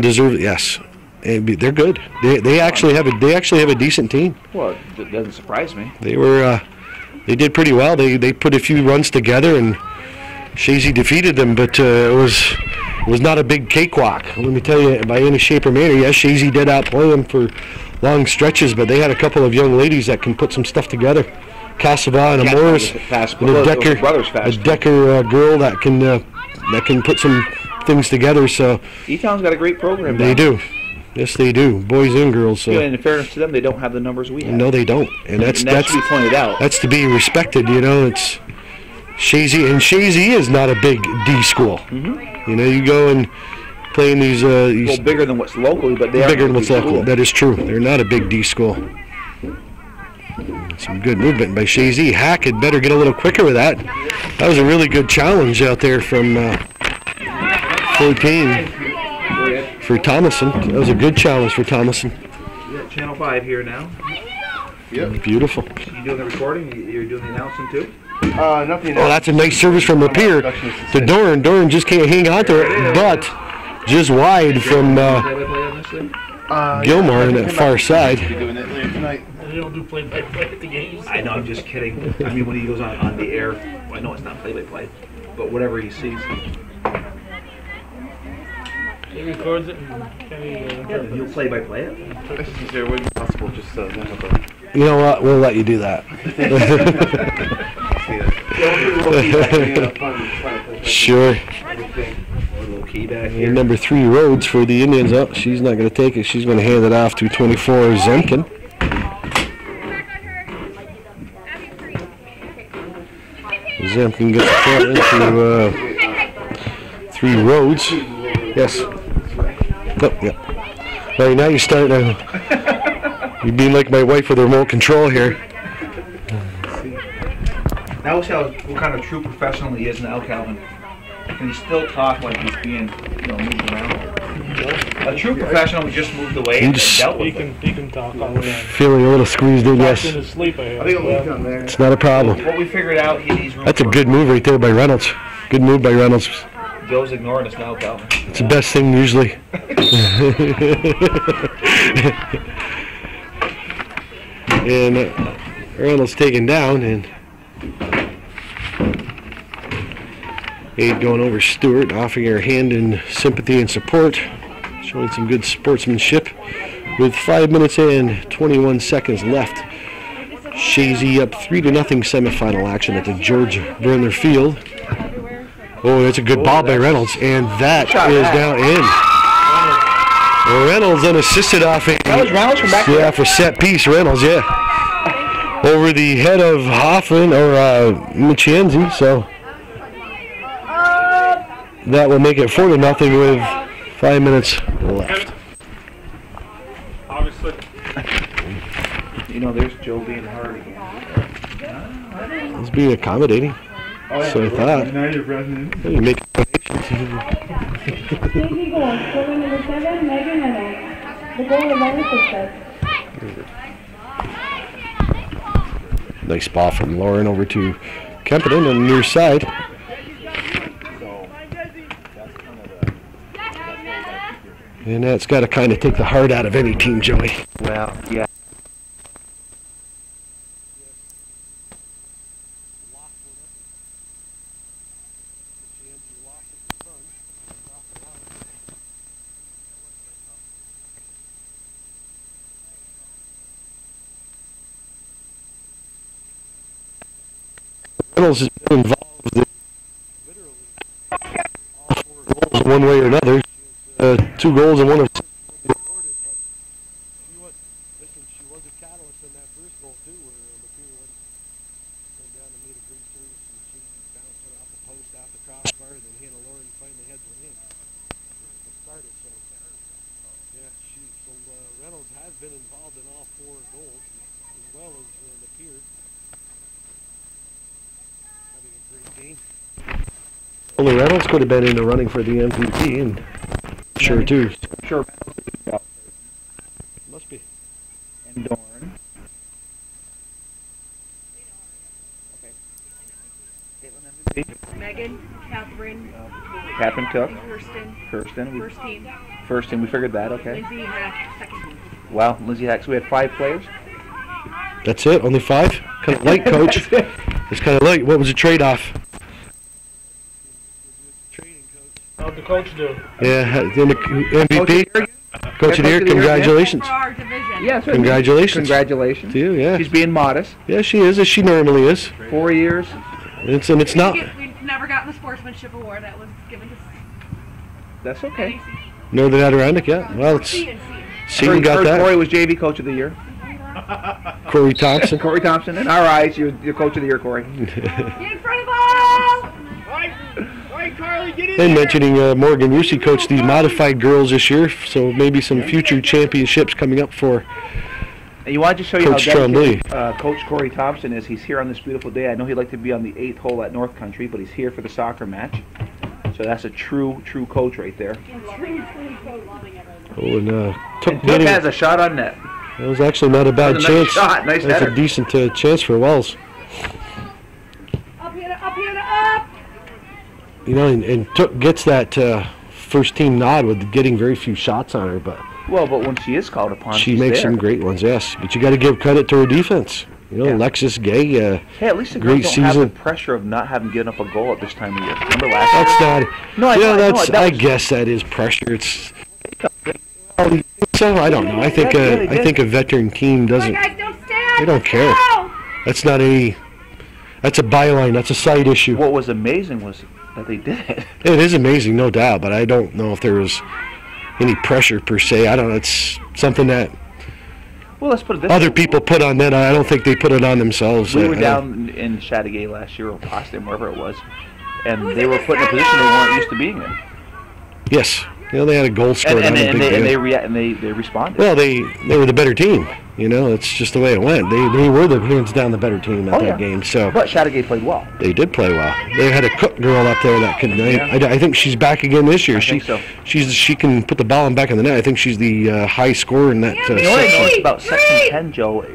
deserve. Yes, and they're good. They actually have a decent team. Well, it doesn't surprise me. They were they did pretty well. They put a few runs together and Chazy defeated them, but it was not a big cakewalk. Let me tell you, by any shape or manner. Yes, Chazy did outplay them for long stretches, but they had a couple of young ladies that can put some stuff together. Cassava and a Morris, and a Decker girl that can put some things together. So E-Town's got a great program. They do. Yes, they do. Boys and girls. So. Yeah, and in fairness to them, they don't have the numbers we have. No, they don't, and that should be pointed out. That's to be respected. You know, it's Chazy, and Chazy is not a big D school. Mm-hmm. You know, you go and play in these. Well, bigger than what's locally, but they are bigger than what's local. That is true. They're not a big D school. Some good movement by Chazy. Hack had better get a little quicker with that. That was a really good challenge out there from 14 for Thomason. That was a good challenge for Thomason. Yeah, Channel 5 here now. Yep. Beautiful. You doing the recording? You're doing the announcing too? Nothing. Oh, that's a nice service from Lapeer to Doran. Doran just can't hang on to it, but just wide from Gilmore on that far side. They don't do play-by-play at the games. I know, I'm just kidding. I mean, when he goes on the air, I know it's not play-by-play, but whatever he sees. He records it and Kenny... He'll play-by-play it? It wouldn't be possible just You know what? We'll let you do that. Sure. And number 3, Rhodes for the Indians. Oh, she's not going to take it. She's going to hand it off to 24, Zemkin. Zemkin gets the ball into 3 Rhodes. Yes. Oh, yeah. Right now you're starting to... You're being like my wife with the remote control here. That was what kind of true professional he is now, Calvin. Can he still talk like he's being, moved around? A true professional who just moved away and dealt with it. He can talk all the time. Feeling a little squeezed in, yes. In his sleep, I think it'll come there. It's not a problem. What we figured out, he's... That's a good move right there by Reynolds. Good move by Reynolds. Joe's ignoring us now, Calvin. It's the best thing usually. And Reynolds taken down, and 8 going over Stewart, offering her hand in sympathy and support, showing some good sportsmanship. With 5 minutes and 21 seconds left, Chazy up 3-0 semifinal action at the George Brendler Field. Oh, that's a good ball by Reynolds, and that is now in. Reynolds unassisted off a... That was Reynolds from back there? Yeah, for set piece, Reynolds, yeah. over the head of Hoffman or Chazy, so that will make it 4-0 with 5 minutes left. Obviously. You know, there's Joe being hard again. He's being accommodating. So I thought. Now you're running. You make Chazy goal, scorer number 7, Megan Reynolds. The goal is on the footstep. nice ball from Lauren over to Kempinen on the near side. And that's got to kind of take the heart out of any team, Joey. Well, yeah. Reynolds has been involved in literally all 4 goals one way or another. 2 goals and 1 of 6 awarded, but she was a catalyst in that first goal too, where Lapeer went down and made a great service, and she bounced it off the post, off the crossbar, and then Hannah Lauren finally heads it in. It started, so yeah, Reynolds has been involved in all 4 goals, as well as Lapeer. Having a great game. Only Reynolds could have been in the running for the MVP, and sure too. Sure. Must be. And Dorn. Okay. Megan, Catherine, Catherine took. Kirsten, Kirsten. First team. We figured that. Okay. Lindsay Hack, second team. Wow, Lindsay Hack. So we had 5 players. That's it? Only 5? Kind of light, Coach. It's kind of light. What was the trade-off? How'd the coach do? Yeah, then the MVP. Coach of the Year, congratulations. For our division. Yes. Congratulations. Congratulations. To you, yeah. She's being modest. Yeah, she is, as she normally is. 4 years. It's not. We never got the sportsmanship award that was given to That's okay. Northern Adirondack, yeah. Well, it's C and C. Seton got Corey that. was JV Coach of the Year. Corey Thompson. Corey Thompson. In our eyes, you're Coach of the Year, Corey. Get in front of us! And mentioning Morgan Rusey coached these modified girls this year, so maybe some future championships coming up for And you want to show you Coach how dedicated Coach Corey Thompson is. He's here on this beautiful day. I know he'd like to be on the 8th hole at North Country, but he's here for the soccer match. So that's a true coach right there. Oh, and Took has a shot on net. That was actually not a bad That was a chance. nice shot, nice That's header. a decent chance for Wells. Up here, up! You know, and Took gets that first team nod with getting very few shots on her, but Well, but when she is called upon, she she's makes there. some great ones, yes. But you got to give credit to her defense. You know, Yeah. Alexis Gay, Hey, at least the great girls don't have season. the pressure of not having given up a goal at this time of year. Remember last That's not. No, I yeah, know, I know, that's. that I was- guess that is pressure. It's. So I don't know. I think. Yeah, they I did. think a veteran team doesn't. Guys, don't stand! They don't care. Go! That's not a. That's a byline. That's a side issue. What was amazing was that they did it. It is amazing, no doubt. But I don't know if there was any pressure per se. I don't know. It's something that Well, let's put it this other way. people put on them. I don't think they put it on themselves. We I were don't- down in Chazy last year, or Boston, wherever it was, and they were put in a position they weren't used to being in. Yes. You know, they had a goal scored. And on a big deal. they responded. Well, they were the better team. You know, it's just the way it went. They were the hands down the better team at that game. So But Chazy played well. they did play well. They had a Cook girl up there that can. I think she's back again this year. I think so. She can put the ball in back in the net. I think she's the high scorer in that You know what I section. noticed about Section 10, Joe?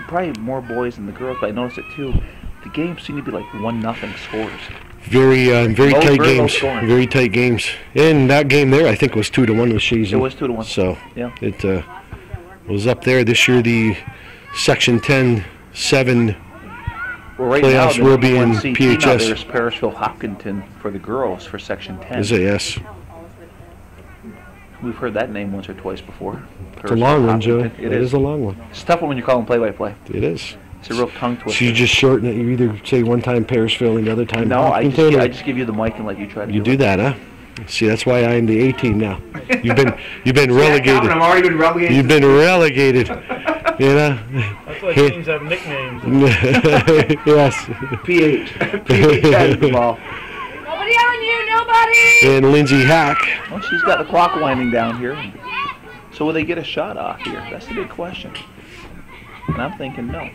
Probably more boys than the girls, but I noticed it too. The games seem to be like 1-0 scores. Very Low- tight very low games. scoring. Very tight games. And that game there, I think, was 2-1 with Chazy. It was 2-1. So Yeah. it was up there this year. The Section 10-7. Well, right Playoffs now, will be in the team out PHS. there is Parrisville Hopkinton for the girls for Section 10. Is it? Yes. We've heard that name once or twice before. It's a long one, Joey. It It is. is a long one. It's a tough one when you call them play-by-play. It is. It's a real tongue twister. So you just shorten it. You either say one time Parrisville and the other time No, I Hopkinton. just give you the mic and let you try to You do that, huh? See, that's why I'm the A team now. You've been relegated. I've already been relegated. You've been relegated. You know? That's why teams have nicknames. Yes. PH. PH has the ball. Nobody on you, nobody! And Lindsay Hack. Well, she's got the clock winding down here. So will they get a shot off here? That's the big question. And I'm thinking no.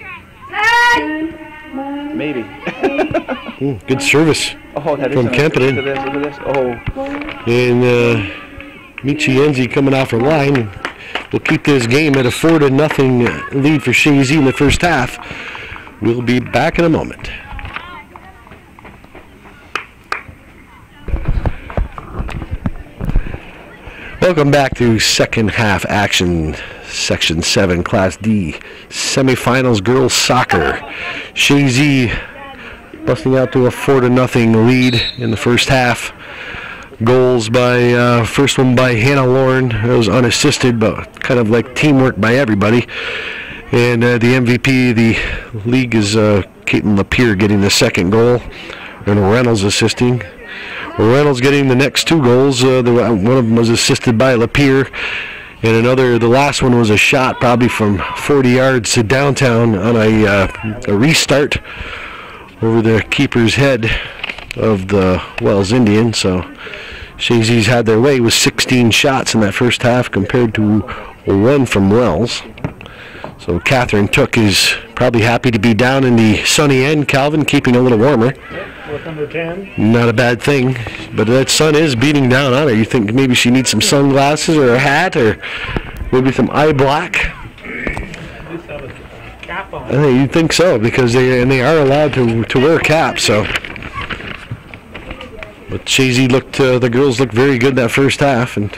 10! Maybe. Good service Oh, that is from nice. Kempinen. Look at this. Oh. And Michienzi coming off her line will keep this game at a 4-0 lead for Chazy in the first half. We'll be back in a moment. Welcome back to second half action, Section 7 Class D semifinals girls soccer. Chazy busting out to a 4-0 lead in the first half. Goals by, first one by Hannah Lauren. It was unassisted, but kind of like teamwork by everybody. And the MVP of the league is Caitlin Lapierre getting the second goal, and Reynolds assisting. Reynolds getting the next two goals. One of them was assisted by Lapierre, and the last one was a shot probably from 40 yards to downtown on a restart over the keeper's head of the Wells Indians. So Chazy's had their way with 16 shots in that first half compared to 1 from Wells. So Catherine Took is probably happy to be down in the sunny end, Calvin, keeping a little warmer. With number 10. Not a bad thing, but that sun is beating down on her. You think maybe she needs some sunglasses or a hat or maybe some eye black? At least have a cap on. I think you'd think so, because they are allowed to wear caps. So, but Chazy the girls looked very good that first half, and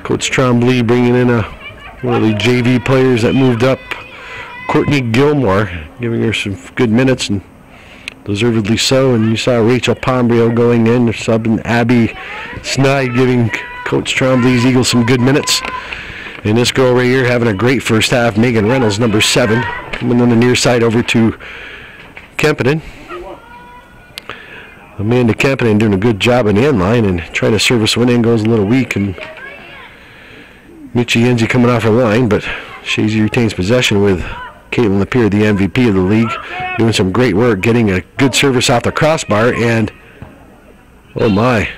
Coach Trombley bringing in one of the JV players that moved up, Courtney Gilmore, giving her some good minutes, and deservedly so. And you saw Rachel Pombrio going in, subbing Abby Snide, giving Coach Trombley's Eagles some good minutes. And this girl right here having a great first half, Megan Reynolds, number 7, coming on the near side over to Kempinen. Amanda Kempinen doing a good job in the end line and trying to service one in, goes a little weak, and Michienzi coming off her line, but Chazy retains possession with Caitlin Lapierre, the MVP of the league, doing some great work, getting a good service off the crossbar, and oh my,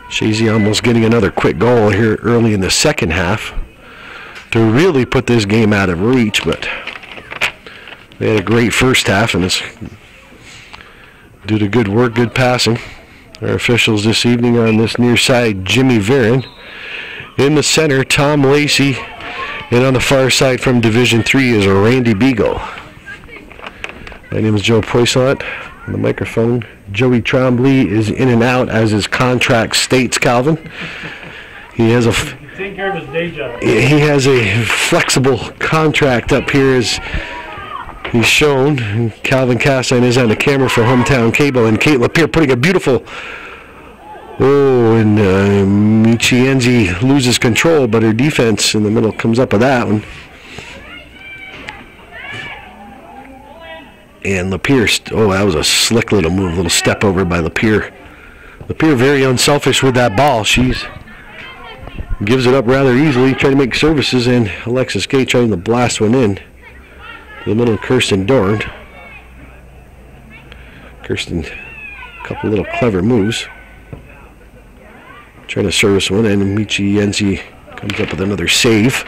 Chazy almost getting another quick goal here early in the second half to really put this game out of reach, but they had a great first half, and it's due to good work, good passing. Our officials this evening on this near side, Jimmy Varon. In the center, Tom Lacey. And on the far side from Division 3 is Randy Beagle. My name is Joe Poissant. On the microphone, Joey Trombley is in and out as his contract states, Calvin. He has Take care of his day job. He has a flexible contract up here as he's shown. And Calvin Casson is on the camera for Hometown Cable, and Kate Lapierre putting a beautiful... Oh, and Michienzi loses control, but her defense in the middle comes up with that one. And Lapierre, that was a slick little move, little step over by Lapierre. Lapierre very unselfish with that ball. She's gives it up rather easily, trying to make services, and Alexis Gay trying to blast one in to the middle of Kirsten Dorn. Kirsten, a couple little clever moves. Trying to service one, and Michienzi comes up with another save.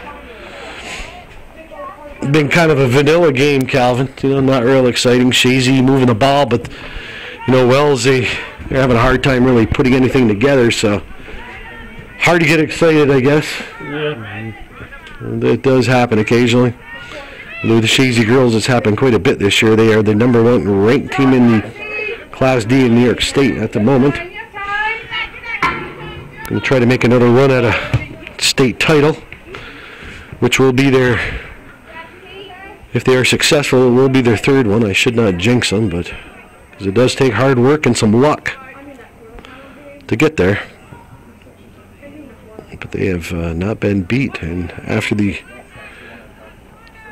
Been kind of a vanilla game, Calvin. Not real exciting. Chazy moving the ball, but Wells, they're having a hard time really putting anything together, so hard to get excited, I guess. Yeah. It does happen occasionally. With the Chazy girls, it's happened quite a bit this year. They are the number 1 ranked team in the Class D in New York State at the moment. Going to try to make another run at a state title, which will be their, if they are successful, it will be their 3rd one. I should not jinx them, but because it does take hard work and some luck to get there. But they have not been beat, and after the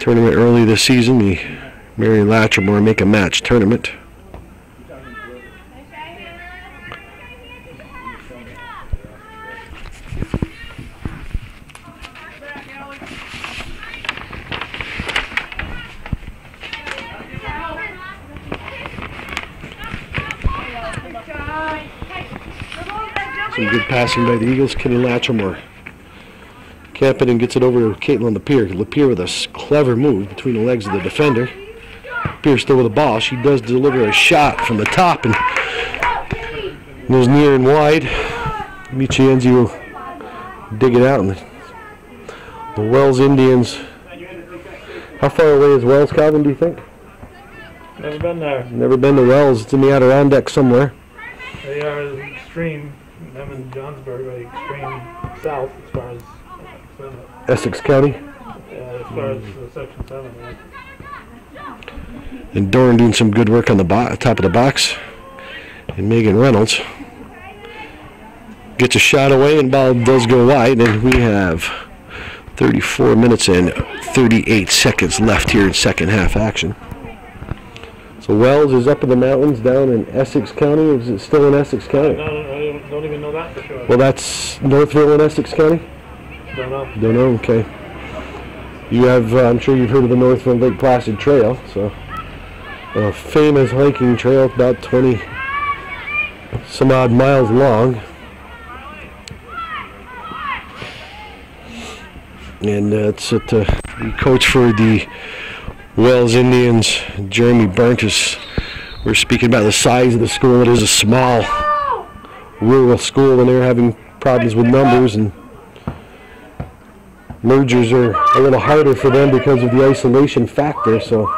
tournament early this season, the Mary Latrimore Make a Match tournament, Some good passing by the Eagles. Kenny Latrimore. Campbell gets it over to Caitlin Lapierre. Lapierre with a clever move between the legs of the defender. Lapierre still with the ball. She does deliver a shot from the top and goes near and wide. Michienzi will dig it out. And the Wells Indians. How far away is Wells, Calvin, do you think? Never been there. Never been to Wells. It's in the Adirondack somewhere. They are extreme. Them in Johnsburg are extreme south as far as Essex County. as far as Section VII. Right? And Doran doing some good work on the top of the box. And Megan Reynolds gets a shot away and ball does go wide. And we have 34 minutes and 38 seconds left here in second half action. So Wells is up in the mountains down in Essex County. Is it still in Essex County? I don't even know that for sure. Well, that's Northville in Essex County? Don't know. Don't know, okay. You have, I'm sure you've heard of the Northville Lake Placid Trail. So a famous hiking trail, about 20 some odd miles long. And it's at the coach for the Wells Indians, Jeremy Burntis. We're speaking about the size of the school. It is a small rural school, and they're having problems with numbers, and mergers are a little harder for them because of the isolation factor. So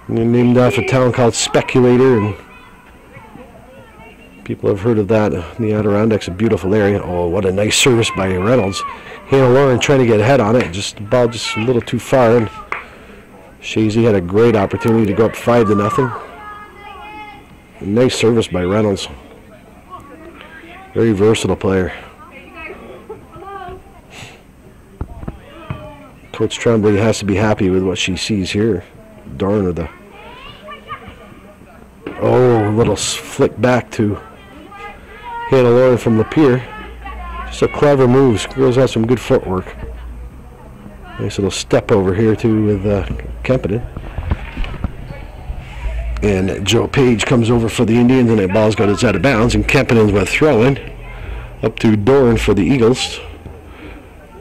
they're named after a town called Speculator, and people have heard of that. The Adirondacks, a beautiful area. Oh, what a nice service by Reynolds. Hannah Lauren trying to get ahead on it, just the ball just a little too far, and Chazy had a great opportunity to go up 5-0. Nice service by Reynolds. Very versatile player. Coach Tremblay has to be happy with what she sees here. Darn with the a little flick back to Hannah Lauren from Lapierre. Just a clever moves. Girls have some good footwork. Nice little step over here too with Kempinen. And Joe Page comes over for the Indians, and that ball's got it's out of bounds, and Kempinen's with throw-in up to Doran for the Eagles.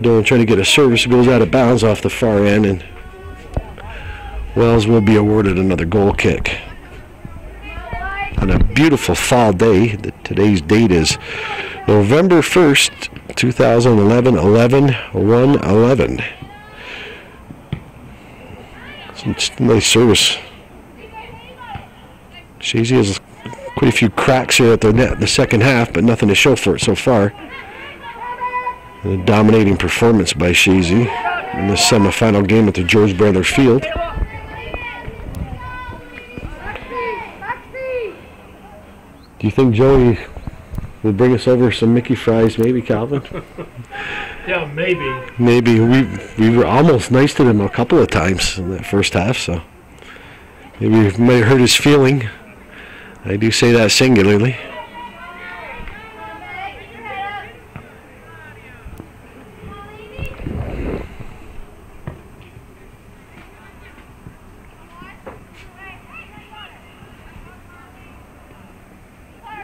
Doran trying to get a service, goes out of bounds off the far end, and Wells will be awarded another goal kick. On a beautiful fall day, today's date is November 1st, 2011, 11/1/11. Some nice service. Chazy has quite a few cracks here at the net in the second half, but nothing to show for it so far. And a dominating performance by Chazy in the semifinal game at the George Brendler Field. Do you think Joey will bring us over some Mickey fries, maybe, Calvin? Yeah, maybe. Maybe. We were almost nice to him a couple of times in that first half, so maybe it might hurt his feeling. I do say that singularly.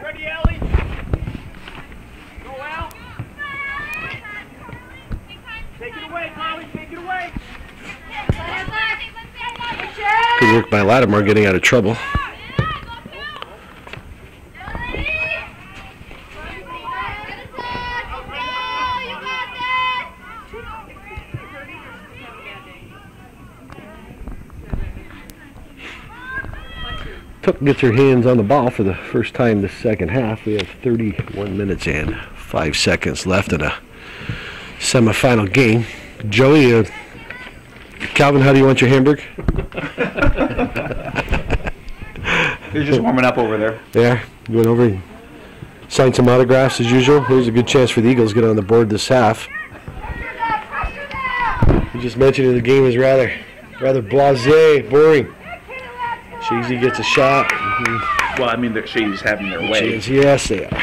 Ready, Ellie? Go out. Take it away, Carly. Take it away. Good work by Lattimore getting out of trouble. Took gets her hands on the ball for the first time this second half. We have 31 minutes and 5 seconds left in a semifinal game. Joey, Calvin, how do you want your hamburger? They're just warming up over there. Yeah, going over and sign some autographs as usual. There's a good chance for the Eagles to get on the board this half. You just mentioned the game is rather blasé, boring. Chazy gets a shot. Well, I mean, Chazy's having their way. Yes, they are.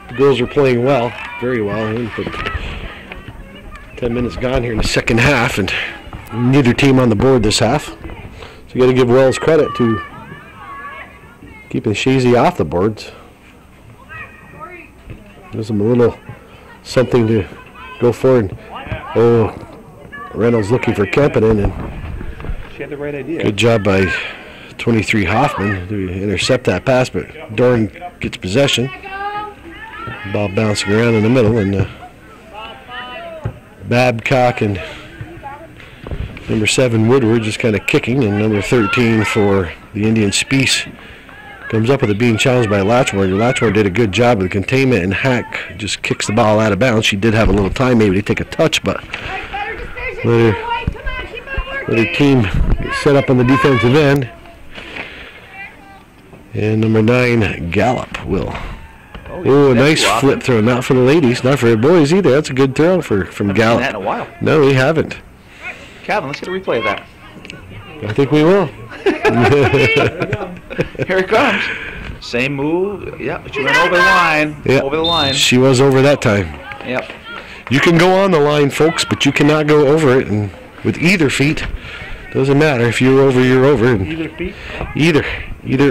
The girls are playing well, very well. 10 minutes gone here in the second half, and neither team on the board this half. So you got to give Wells credit to keeping Chazy off the boards. Gives them a little something to go for. And, Reynolds looking for Kempinen, and She had the right idea. good job by 23 Hoffman to intercept that pass, but Dorn gets possession. Ball bouncing around in the middle, and Babcock and number 7 Woodward just kind of kicking, and number 13 for the Indian Spies comes up with it being challenged by Latchmore. Latchmore did a good job with the containment, and Hack just kicks the ball out of bounds. She did have a little time maybe to take a touch, but let her team get set up on the defensive end. And number 9, Gallup will. Oh, a nice flip throw. Not for the ladies, not for the boys either. That's a good throw from Gallup. Haven't seen that in a while. No, we haven't. Calvin, let's get a replay of that. I think we will. Here it comes. Same move. Yep, she went over the line. Yep. Over the line. She was over that time. Yep. You can go on the line, folks, but you cannot go over it. And with either feet, doesn't matter. If you're over, you're over. And Either feet? Either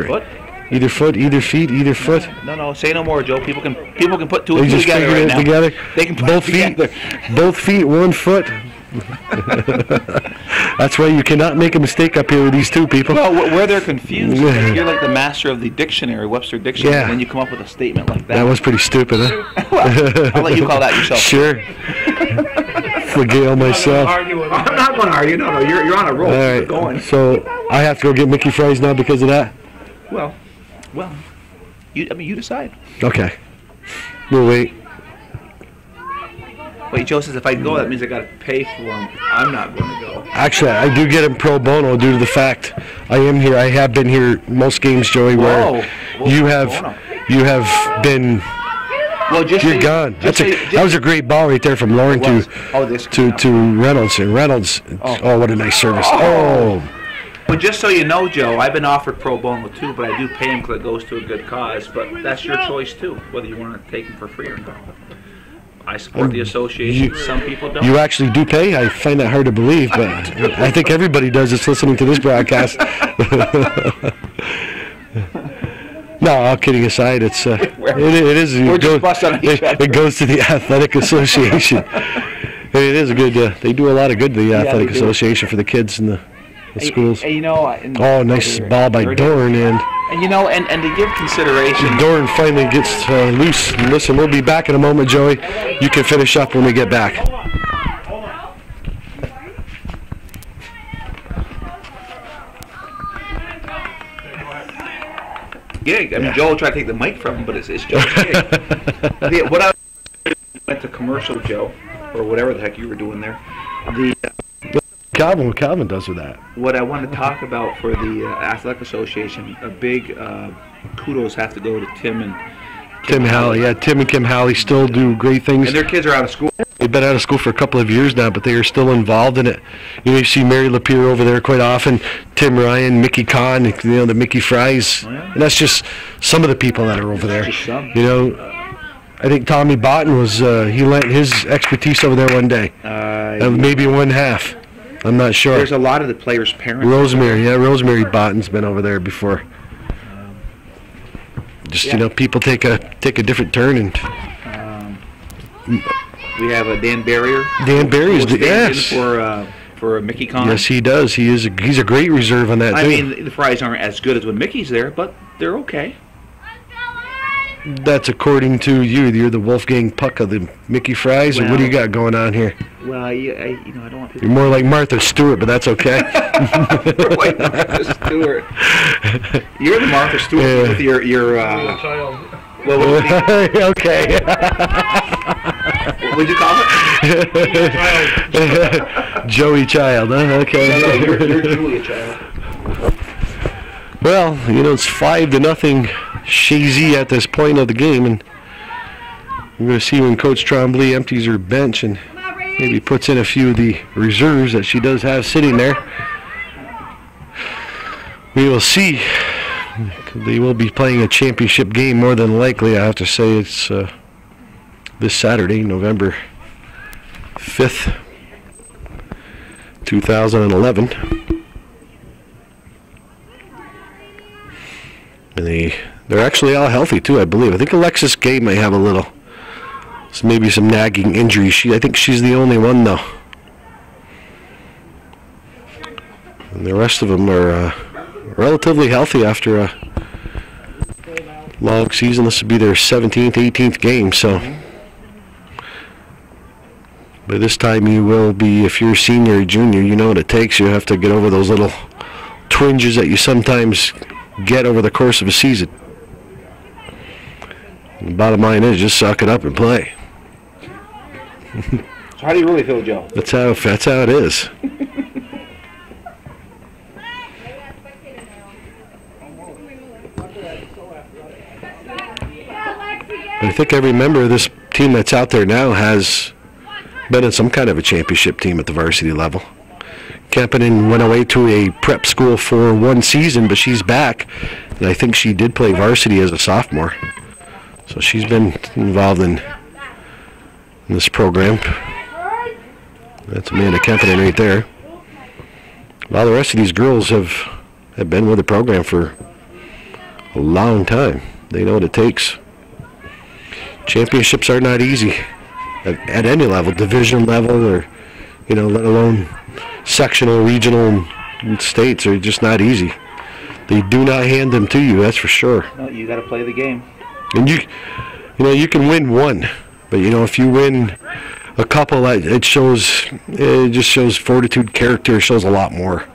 Foot? Either foot, either feet, either foot. No. Say no more, Joe. People can put two They and two just together figure right it now. together. They can put Both it feet, together. both feet, 1 foot. That's why you cannot make a mistake up here with these two people. Well, where they're confused, is you're like the master of the dictionary, Webster Dictionary, Yeah. and then you come up with a statement like that. That was pretty stupid, huh? Well, I'll let you call that yourself. Sure. Regale myself. Argue with I'm not going to argue. No, you're on a roll. All Keep right. going. So I have to go get Mickey Fries now because of that? Well, you decide. Okay. We'll wait. Wait, Joe says if I go, that means I got to pay for them. I'm not going to go. Actually, I do get him pro bono due to the fact I am here. I have been here most games, Joey, where you have been. Well, just You're gone. That was a great ball right there from Lauren to Reynolds. And Reynolds, what a nice service. Oh. Well, just so you know, Joe, I've been offered pro bono too, but I do pay him because it goes to a good cause. But that's your choice too, whether you want to take him for free or not. I support the association. Some people don't. You actually do pay? I find that hard to believe, but I think everybody does that's listening to this broadcast. No, all kidding aside, it is. It goes to the Athletic Association. It is a good. They do a lot of good to the Athletic Association for the kids in the schools. And, you know, Nice ball by Dorn, and to give consideration. Dorn finally gets loose. Listen, we'll be back in a moment, Joey. You can finish up when we get back. Gig. I mean, Joe will try to take the mic from him, but it's Joe's gig. What I went to commercial, Joe, or whatever the heck you were doing there. Calvin does with that. What I want to talk about for the Athletic Association, a big kudos have to go to Tim and Kim Halley. Yeah, Tim and Kim Halley still do great things. And their kids are out of school. They've been out of school for a couple of years now, but they are still involved in it. You see Mary Lapierre over there quite often, Tim Ryan, Mickey Kahn, the Mickey Fries. Oh, yeah. And that's just some of the people that are over there. Just some. I think Tommy Botten was, he lent his expertise over there one day. Maybe one half. I'm not sure. There's a lot of the players' parents. Rosemary Botton's been over there before. People take a different turn, and we have Dan Barrier. Dan Barrier's for Mickey Kahn. Yes, he does. He's a great reserve on that team. I mean, the Fries aren't as good as when Mickey's there, but they're okay. That's according to you. You're the Wolfgang Puck of the Mickey Fries, or what do you got going on here? Well, I don't want people. You're more like Martha Stewart, but that's okay. Like Martha Stewart. You're the Martha Stewart with your child. Well, okay. What would you call it? Joey Child, huh? Okay. No, you're Julia Child. Well, it's 5-0 Chazy at this point of the game, and we're going to see when Coach Tremblay empties her bench and maybe puts in a few of the reserves that she does have sitting there. We will see. They will be playing a championship game more than likely. I have to say it's this Saturday, November 5th, 2011. And they're actually all healthy too, I believe. I think Alexis Gay may have a little maybe some nagging injuries. I think she's the only one, though. And the rest of them are relatively healthy after a long season. This would be their 17th, 18th game, so by this time you will be, if you're a senior or junior, you know what it takes. You have to get over those little twinges that you sometimes get over the course of a season. And the bottom line is just suck it up and play. So how do you really feel, Joe? That's how it is. I think every member of this team that's out there now has been in some kind of a championship team at the varsity level. Kempinen went away to a prep school for one season, but she's back, and I think she did play varsity as a sophomore. So she's been involved in this program. That's Amanda Kempinen right there. While the rest of these girls have been with the program for a long time. They know what it takes. Championships are not easy at any level, division level, or let alone sectional, regional, and states are just not easy. They do not hand them to you, that's for sure. No, you got to play the game. And you can win one, but if you win a couple, it just shows fortitude, character. It shows a lot more.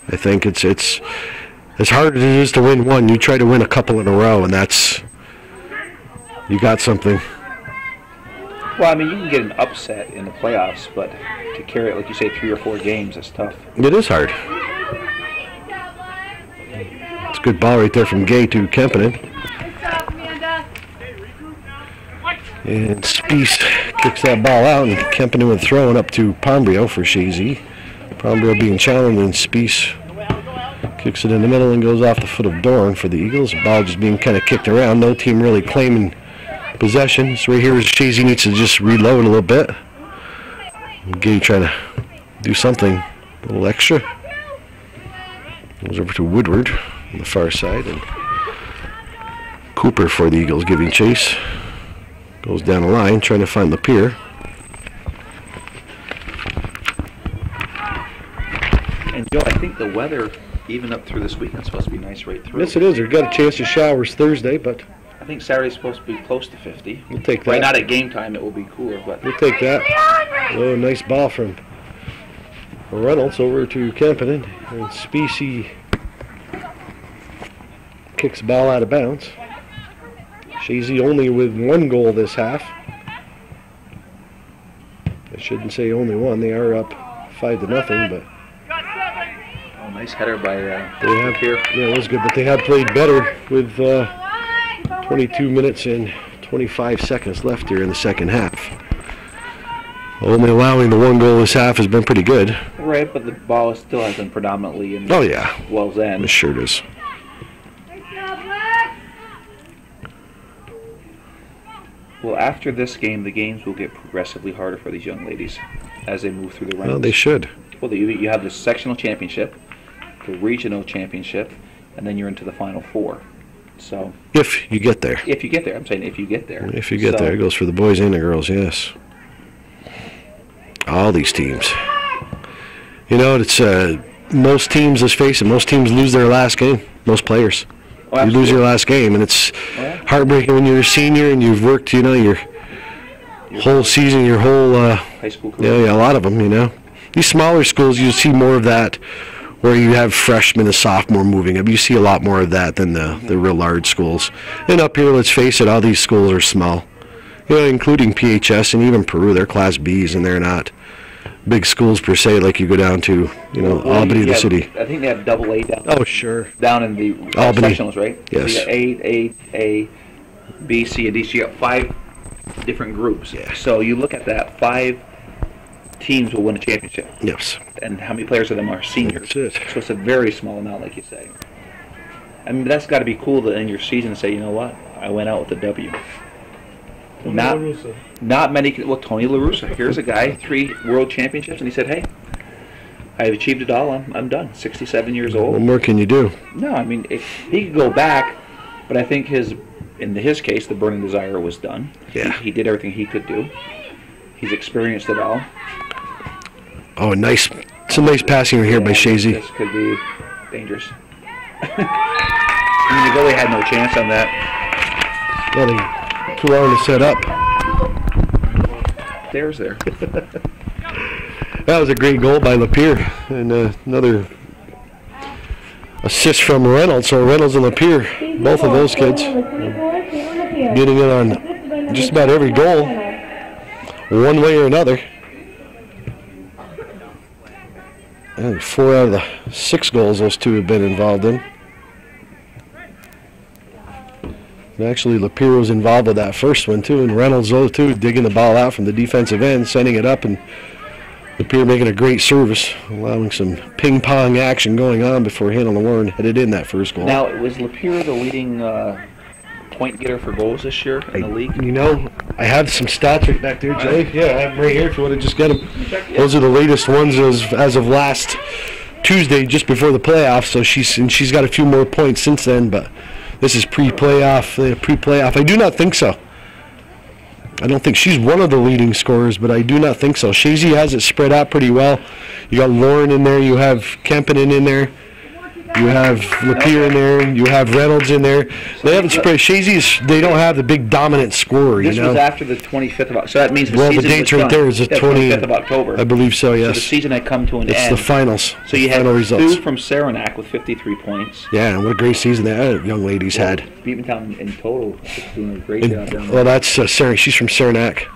I think it's as hard as it is to win one. You try to win a couple in a row, and you got something. Well, I mean, you can get an upset in the playoffs, but to carry it, like you say, 3 or 4 games, that's tough. It is hard. It's a good ball right there from Gay to Kempinen. And Spies kicks that ball out, and Kempinen with throwing up to Pombrio for Chazy. Pombrio being challenged, and Spies kicks it in the middle and goes off the foot of Dorn for the Eagles. The ball just being kind of kicked around. No team really claiming possession. So right here is Chazy needs to just reload a little bit. Gay trying to do something a little extra. Goes over to Woodward on the far side, and Cooper for the Eagles giving chase. Goes down the line trying to find the pier. And Joe, I think the weather, even up through this weekend, is supposed to be nice right through. Yes, it is. We've got a chance of showers Thursday, but I think Saturday's supposed to be close to 50. We'll take that. Right, not at game time, it will be cooler, but we'll take that. Oh, nice ball from Reynolds over to Kempinen, and Specie kicks the ball out of bounds. Chazy only with 1 goal this half. I shouldn't say only one. They are up 5-0, but nice header by they have here. Yeah, it was good, but they have played better with 22 minutes and 25 seconds left here in the second half. Only allowing the 1 goal this half has been pretty good. Right, but the ball still has been predominantly in Wells End. It sure does. Well, after this game, the games will get progressively harder for these young ladies as they move through the ranks. Well, they should. Well, you have the sectional championship, the regional championship, and then you're into the Final Four. So if you get there. If you get there. I'm saying if you get there. If you get there. It goes for the boys and the girls, yes. All these teams. It's most teams, let's face it, most teams lose their last game. Most players. Oh, you lose your last game, and it's heartbreaking when you're a senior and you've worked, your whole season, your whole high school career. Yeah, a lot of them, These smaller schools, you see more of that where you have freshmen and sophomore moving up. You see a lot more of that than the real large schools. And up here, let's face it, all these schools are small. Including PHS and even Peru, they're Class Bs, and they're not big schools per se, like you go down to, Albany, the city. I think they have AA down. Oh, sure. Down in the Albany sectionals, right? Yes. So you got A, B, C, and D. So you got 5 different groups. Yeah. So you look at that, 5 teams will win a championship. Yes. And how many players of them are seniors? That's it. So it's a very small amount, like you say. I mean, that's got to be cool to end your season and say, you know what, I went out with a W. Not many. Well, Tony La Russa. Here's a guy, 3 world championships, and he said, "Hey, I've achieved it all. I'm done. 67 years old. What more can you do?" No, I mean, he could go back, but I think his in his case, the burning desire was done. Yeah. He did everything he could do. He's experienced it all. Oh, nice. Some nice passing right here by Chazy. This could be dangerous. I mean, the goalie had no chance on that. Well, they too long to set up. There's there. That was a great goal by Lapeer. And another assist from Reynolds. So Reynolds and Lapeer, both of those kids, getting in on just about every goal, one way or another. And 4 out of the 6 goals those two have been involved in. And actually, Lapeer was involved with that first one too, and Reynolds those two digging the ball out from the defensive end, sending it up, and Lapeer making a great service, allowing some ping-pong action going on before Hannah Warren headed in that first goal. Now, was Lapeer the leading point getter for goals this year in the league? You know, I have some stats right back there, Jay. Yeah, I have them right here if you want to just get them. Those are the latest ones as of last Tuesday, just before the playoffs. So she's got a few more points since then, but this is pre-playoff. I do not think so. I don't think she's one of the leading scorers, but I do not think so. Chazy has it spread out pretty well. You got Lauren in there. You have Kempinen in there. You have Lapeer in there. You have Reynolds in there. They haven't spread. Chazy's, they don't have the big dominant scorer, This you know. was after the 25th of October. So that means the Well, the season date's was right done. there is the 25th of October. I believe so, So yes. the season had come to an It's end. the finals. So you had final results. Sue from Saranac with 53 points. Yeah, and what a great season that young lady's had. Beatontown in total is doing a great And, job down there. well, that's Saranac. She's from Saranac.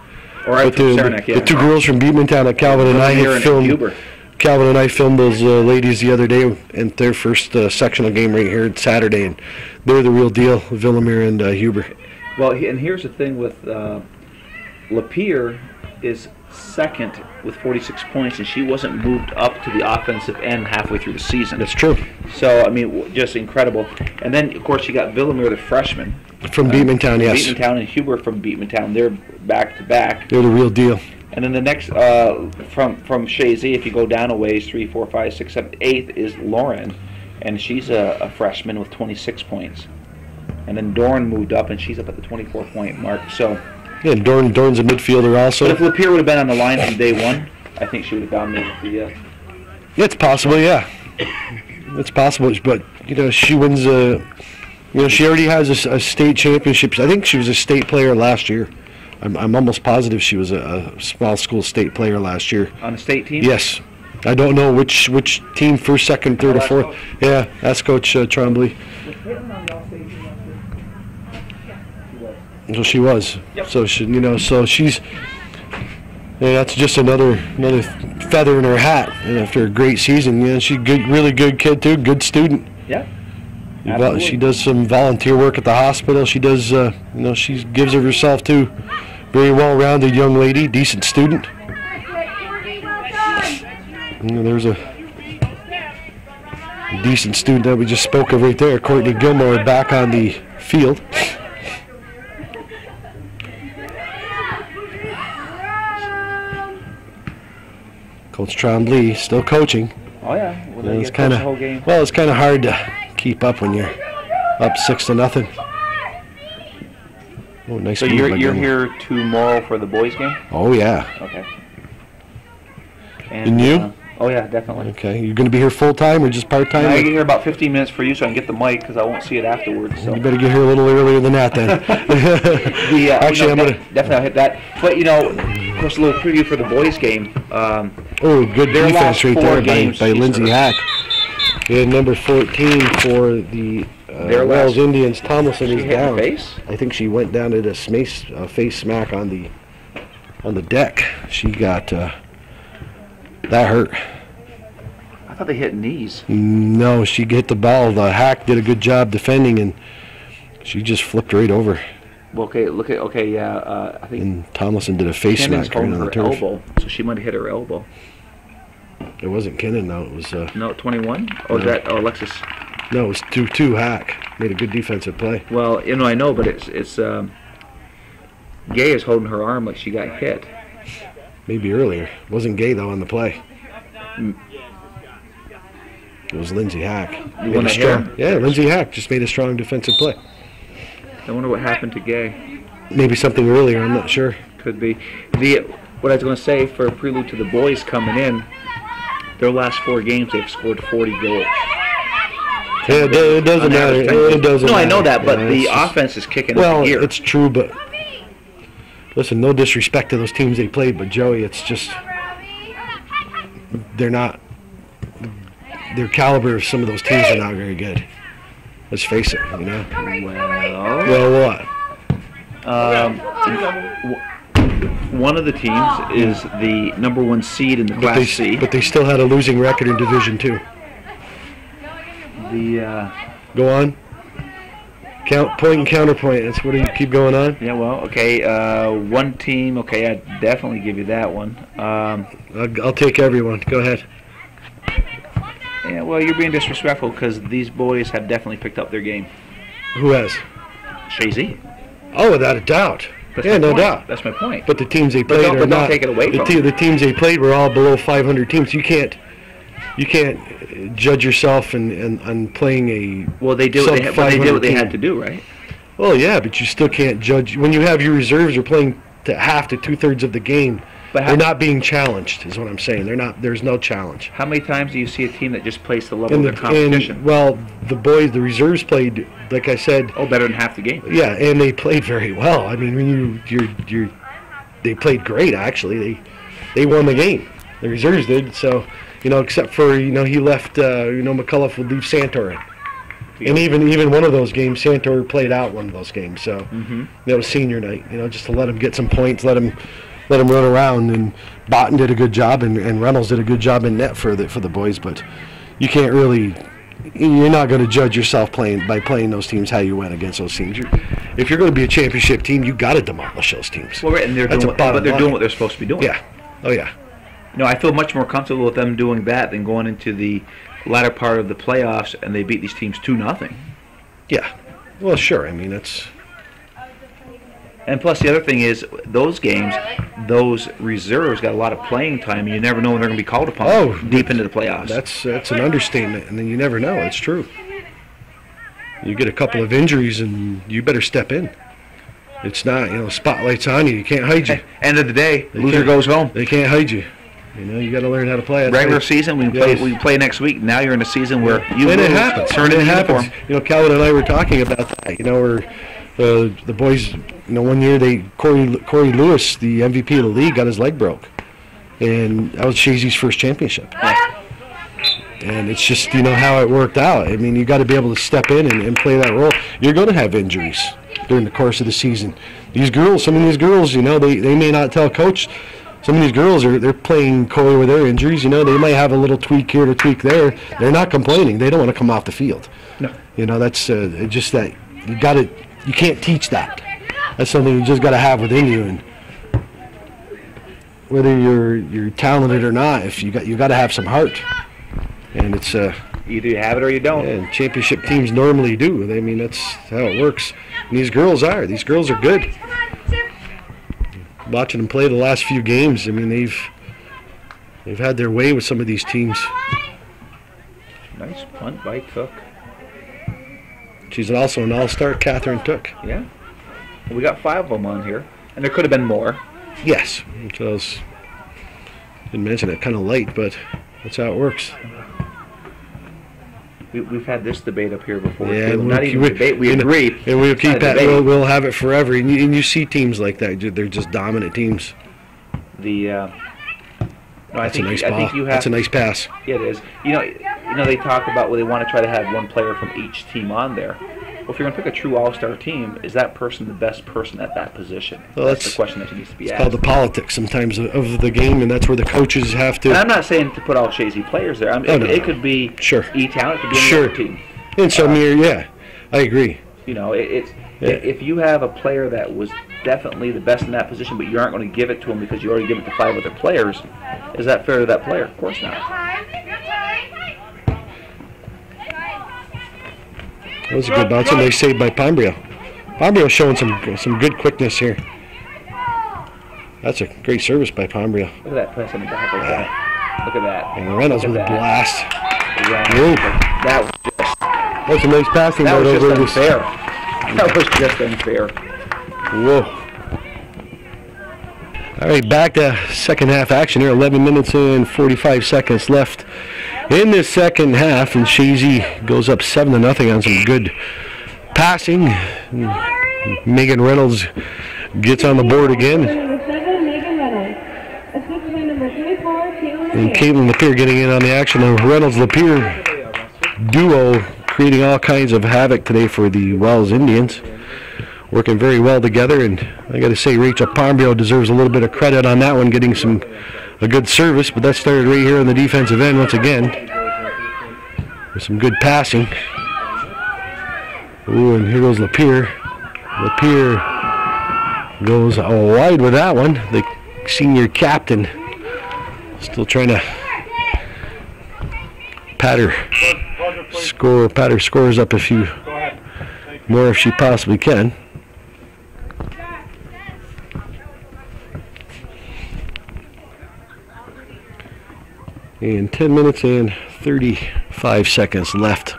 All right, But from Saranac, yeah. the two girls from Beatontown that Calvin and I Here had in filmed. Huber. Calvin and I filmed those ladies the other day in their first sectional game right here Saturday, and they're the real deal, Villamere and Huber. Well, and here's the thing with Lapeer is second with 46 points, and she wasn't moved up to the offensive end halfway through the season. That's true. So, I mean, just incredible. And then, of course, you got Villamere, the freshman. From Beatontown, yes. Beatontown and Huber from Beatontown. They're back-to-back. They're the real deal. And then the next, from Chazy, if you go down a ways, 3, 4, 5, 6, 7, 8 is Lauren, and she's a freshman with 26 points. And then Dorn moved up, and she's up at the 24-point mark. So, Yeah, and Dorn's a midfielder also. but if Lapeer would have been on the line from day one, I think she would have dominated the. Yeah, it's possible, yeah. It's possible, but, you know, she wins she already has a state championship. I think she was a state player last year. I'm almost positive she was a small school state player last year. On the state team? Yes. I don't know which team, first, second, third, or fourth. Yeah, that's Coach Trombley. So she was. Yep. So she's. Yeah, that's just another feather in her hat. And after a great season, she's really good kid too, good student. Yeah. She does some volunteer work at the hospital. She does, she gives of herself too. Very well-rounded young lady, decent student. There's a decent student that we just spoke of right there, Courtney Gilmore, back on the field. Coach Trombley still coaching. Oh yeah. Well, It's kind of hard to keep up when you're up 6-0. Oh, nice. So move you're by you're Gilmore. here tomorrow for the boys game? Oh yeah. Okay. And you? Oh yeah, definitely. Okay. You're going to be here full time or just part time? I get here about 15 minutes for you, so I can get the mic because I won't see it afterwards. So. You better get here a little earlier than that then. Actually, I'm gonna. Definitely I'll hit that. But of course, a little preview for the boys game. Good their defense last right 4 there games, by Lindsay Jesus. Hack. And number 14 for the Their Wells last- Indians. Tomlinson She is hit in the down. face? I think she went down at a face smack on the deck. She got that hurt. I thought they hit knees. No, she hit the ball. The Hack did a good job defending, and she just flipped right over. Well, okay, I think And Tomlinson did a face Kennan's smack right holding on the her turf. elbow, so she might have hit her elbow. It wasn't Kennan, no. It was No, 21? Or No. Alexis? no, it was 2-2 Hack. Made a good defensive play. Well, I know, but it's Gay is holding her arm like she got hit. Maybe earlier. Wasn't Gay though on the play. Mm. It was Lindsay Hack. You wanna hear? Yeah, Lindsay Hack just made a strong defensive play. I wonder what happened to Gay. Maybe something earlier. I'm not sure. Could be. What I was going to say for a prelude to the boys coming in, their last 4 games they've scored 40 goals. Yeah, it doesn't matter. It doesn't. No, matter. I know that, but Yeah, the it's just- offense is kicking Well, up gear. it's true, but listen, no disrespect to those teams they played, but Joey, it's just they're not. Their caliber of some of those teams are not very good. Let's face it, you know. Well, what? One of the teams is the #1 seed in the Class C. But they still had a losing record in Division 2. Go on. Point and counterpoint. That's what do you keep going on? Yeah, well, okay. One team. Okay, I definitely give you that one. I'll take everyone. Go ahead. Yeah, well, you're being disrespectful because these boys have definitely picked up their game. Who has? Chazy. Oh, without a doubt. That's Yeah, my no point. doubt. That's my point. But the teams they But played don't- are but don't not. take it away from them. The teams they played were all below 500 teams. You can't judge yourself on playing a. Well, they did. They did what they team. had to do, right? Well, yeah, but you still can't judge when you have your reserves are playing to half to 2/3 of the game. But They're not being challenged, is what I'm saying. They're not. There's no challenge. How many times do you see a team that just plays to the level of their competition? Well, the reserves played, like I said. Oh, better than half the game. Yeah, and they played very well. I mean, when they played great actually. They won the game. The reserves did. So, except for he left. McCullough would leave Santor in. And even one of those games, Santor played out one of those games. So that was senior night. Just to let him get some points, let him run around. And Botten did a good job, and Reynolds did a good job in net for the boys. But you can't really. You're not going to judge yourself by playing those teams how you went against those teams. If you're going to be a championship team, you got to demolish those teams. Well, right, and they're doing what they're supposed to be doing. Yeah. Oh yeah. I feel much more comfortable with them doing that than going into the latter part of the playoffs and they beat these teams 2-0. Yeah. Well, sure. I mean, that's. And plus, the other thing is, those games, those reserves got a lot of playing time, and you never know when they're going to be called upon deep into the playoffs. That's an understatement, and then you never know. It's true. You get a couple of injuries, and you better step in. It's not, spotlight's on you. You can't hide you. End of the day, loser goes home. They can't hide you. You got to learn how to play. Regular season, we play next week. Now you're in a season where you and lose, it happens. turn It in happens. uniform. Calvin and I were talking about that. The boys. One year Corey Lewis, the MVP of the league, got his leg broke, and that was Chazy's first championship. And it's just how it worked out. I mean, you got to be able to step in and play that role. You're going to have injuries during the course of the season. Some of these girls, they may not tell coach. Some of these girls they're playing coy with their injuries. They might have a little tweak here to tweak there. They're not complaining. They don't want to come off the field. No. That's just that you can't teach that. That's something you just got to have within you, and whether you're talented or not, if you got to have some heart, and it's either you have it or you don't. And championship teams normally do. I mean, that's how it works. And these girls are good. Watching them play the last few games, I mean, they've had their way with some of these teams. Nice punt by Took. She's also an all-star, Catherine Took. Yeah. Well, we got 5 of them on here, and there could have been more. Yes. Because didn't mention it kind of late, but that's how it works. We've had this debate up here before. Yeah, too. Not even a debate. We agree. And we'll keep that. We'll have it forever. And you see teams like that. They're just dominant teams. That's a nice ball. That's a nice pass. Yeah, it is. They talk about they want to try to have one player from each team on there. Well, if you're going to pick a true all-star team, is that person the best person at that position? Well, that's the question that needs to be asked. It's called the politics sometimes of the game, and that's where the coaches have to. And I'm not saying to put all Chazy players there. It could be E-Town. It could be any other team. And some year, I agree. If you have a player that was definitely the best in that position, but you aren't going to give it to him because you already give it to 5 other players, is that fair to that player? Of course not. That was a good bounce, and nice save by Pombrio. Pombrio showing some good quickness here. That's a great service by Pombrio. Look at that press on the back like that. Look at that. And Reynolds with a blast. That was just. That's a nice passing. That was just unfair. That was just unfair. Whoa. All right, back to second half action here. 11 minutes and 45 seconds left in this second half, and Chazy goes up 7-0 on some good passing. Megan Reynolds gets on the board again. Number 7, Megan Reynolds. Assisted by number 34, Caitlin And Lapierre. Caitlin Lapierre getting in on the action. The Reynolds-Lapierre duo creating all kinds of havoc today for the Wells Indians. Working very well together, and I got to say Rachel Pombrio deserves a little bit of credit on that one, getting a good service, but that started right here on the defensive end once again. With some good passing. Ooh, and here goes Lapierre. Lapierre goes wide with that one. The senior captain still trying to pat her scores up a few more if she possibly can. And 10 minutes and 35 seconds left.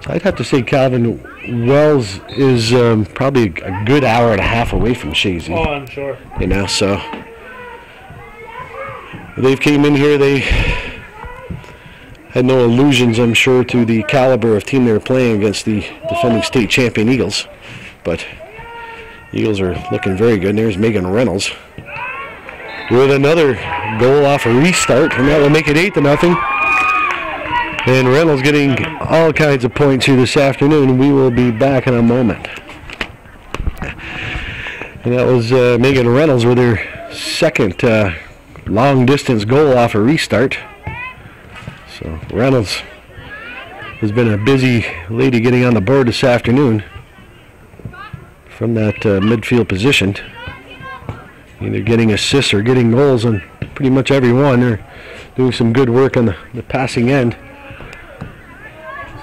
So I'd have to say Calvin, Wells is probably a good hour and a half away from Chazy. Oh, I'm sure. You know, so they've came in here, they had no illusions, I'm sure, to the caliber of team they were playing against the defending state champion Eagles. But Eagles are looking very good. And there's Megan Reynolds with another goal off a restart, and that will make it 8-0. And Reynolds getting all kinds of points here this afternoon. We will be back in a moment. And that was Megan Reynolds with her second long-distance goal off a restart. So Reynolds has been a busy lady getting on the board this afternoon from that midfield position. Either getting assists or getting goals on pretty much every one. They're doing some good work on the passing end.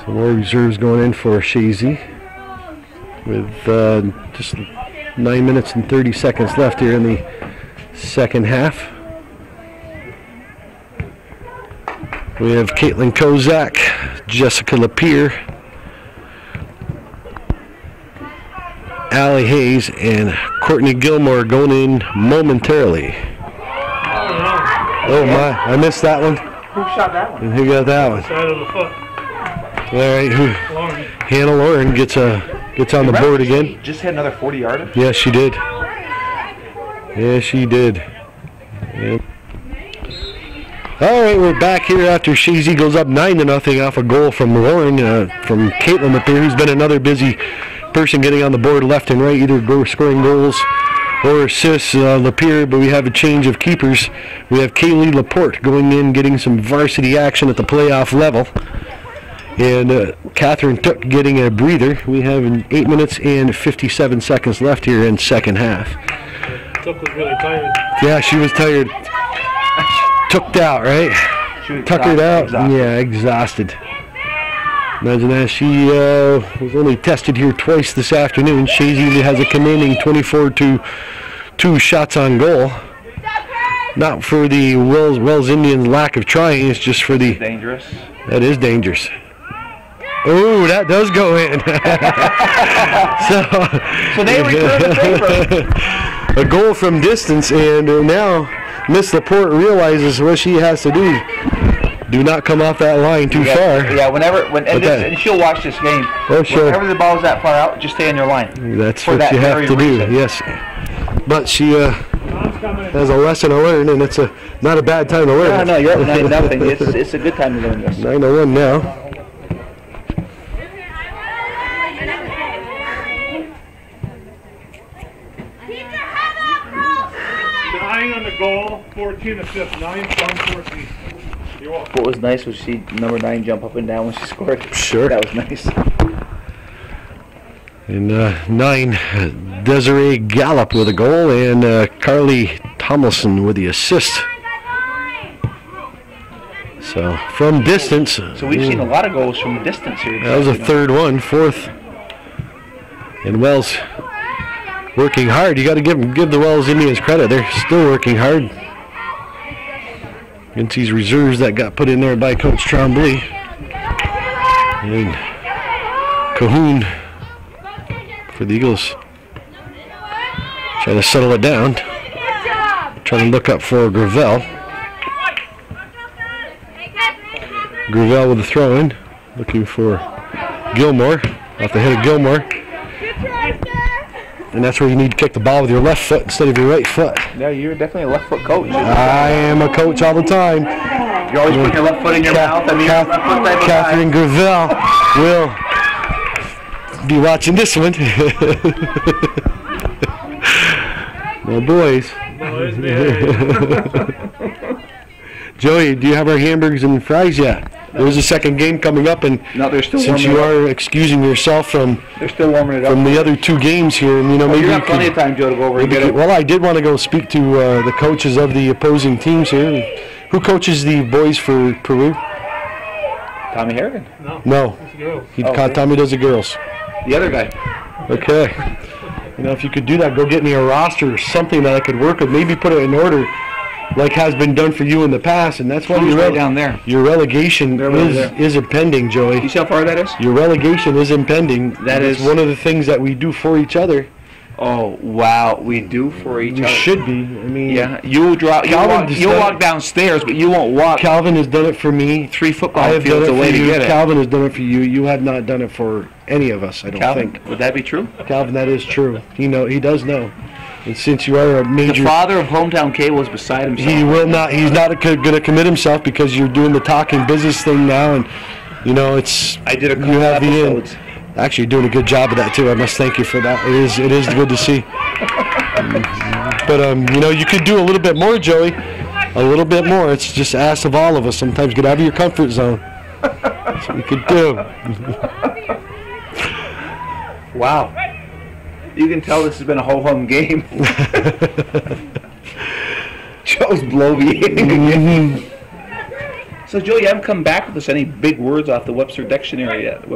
Some more reserves going in for Chazy with just 9 minutes and 30 seconds left here in the second half. We have Caitlin Kozak, Jessica Lapierre, Allie Hayes, and Courtney Gilmore going in momentarily. Oh my, I missed that one. Who shot that one? And who got that one? Side of the foot. All right, Lauren. Hannah Lauren gets on the board again. Just hit another 40-yarder. Yes, she did. Yes, she did. Yep. All right, we're back here after Chazy goes up 9-0 off a goal from Lauren, from Caitlin Lapierre, who's been another busy person getting on the board left and right, either scoring goals or assists. Lapierre, but we have a change of keepers. We have Kaylee Laporte going in, getting some varsity action at the playoff level. And Catherine Took getting a breather. We have 8 minutes and 57 seconds left here in second half. Took was really tired. Yeah, she was tired. Tooked out, right? Tuckered out. Exhausted. Yeah, exhausted. Imagine that. She was only tested here twice this afternoon. Chazy has a commanding 24-2 shots on goal. Not for the Wells Indians' lack of trying. It's just for the... Dangerous. That is dangerous. Oh, that does go in. So they return the favor. A goal from distance, and now Miss Laporte realizes what she has to do. Do not come off that line too far. Yeah, and she'll watch this game. Oh, sure. Whenever the ball's that far out, just stay on your line. That's what you have to do, yes. But she has a lesson to learn, and it's not a bad time to learn. No, you're up 9-0. It's a good time to learn this. 9-1 now. On the goal, 14 assists, 9 from 14. You're welcome. What was nice was see number 9 jump up and down when she scored. Sure. That was nice. And 9, Desiree Gallup with a goal, and Carly Tomlinson with the assist. So from distance. So we've seen a lot of goals from distance here. That was a third one, fourth. And Wells working hard. You got to give the Wells Indians credit. They're still working hard against these reserves that got put in there by Coach Tremblay. And Cahoon for the Eagles. Trying to settle it down. Trying to look up for Gravel. Gravel with the throw in. Looking for Gilmore. Off the head of Gilmore. And that's where you need to kick the ball with your left foot instead of your right foot. Yeah, you're definitely a left foot coach. I am a coach all the time. You're always putting your left foot in your mouth. I mean, left foot type of Catherine Gravel will be watching this one. No boys. Boys, man. Joey, do you have our hamburgers and fries yet? There's a second game coming up, and No, they're still since warming you it up. are excusing yourself from They're still warming it up. the other two games here, and maybe you you have plenty of could. time, Joe, to go over and get it. Well, I did want to go speak to the coaches of the opposing teams here. Who coaches the boys for Peru? Tommy Harrigan. No, It's a girl. Tommy does the girls. The other guy. Okay. If you could do that, go get me a roster or something that I could work with. Maybe put it in order, like has been done for you in the past, and that's why Who's right down there? your relegation They're right there. is impending, Joey. You see how far that is? Your relegation is impending. That is is- one of the things that we do for each other. Oh, wow. We do for each We other. should be. I mean, Yeah, you'll Calvin just you'll done- walk downstairs, but you won't walk Calvin has done it for me. 3 I football have done fields it for away to you. get it. Calvin has done it for you. You have not done it for any of us, I don't Calvin, think. would that be true? Calvin, that is true. He does know. And since you are a The major, father of hometown cable is beside himself. he will not. He's not going to commit himself because you're doing the talking business thing now, and it's. I did a couple you have the in. episodes. Actually, you're doing a good job of that too. I must thank you for that. It is good to see. But you could do a little bit more, Joey. A little bit more. It's just asked of all of us. Sometimes get out of your comfort zone. That's what you could do. Wow. You can tell this has been a ho-hum game. Joe's bloviating. So, Joe, you haven't come back with us any big words off the Webster Dictionary yet.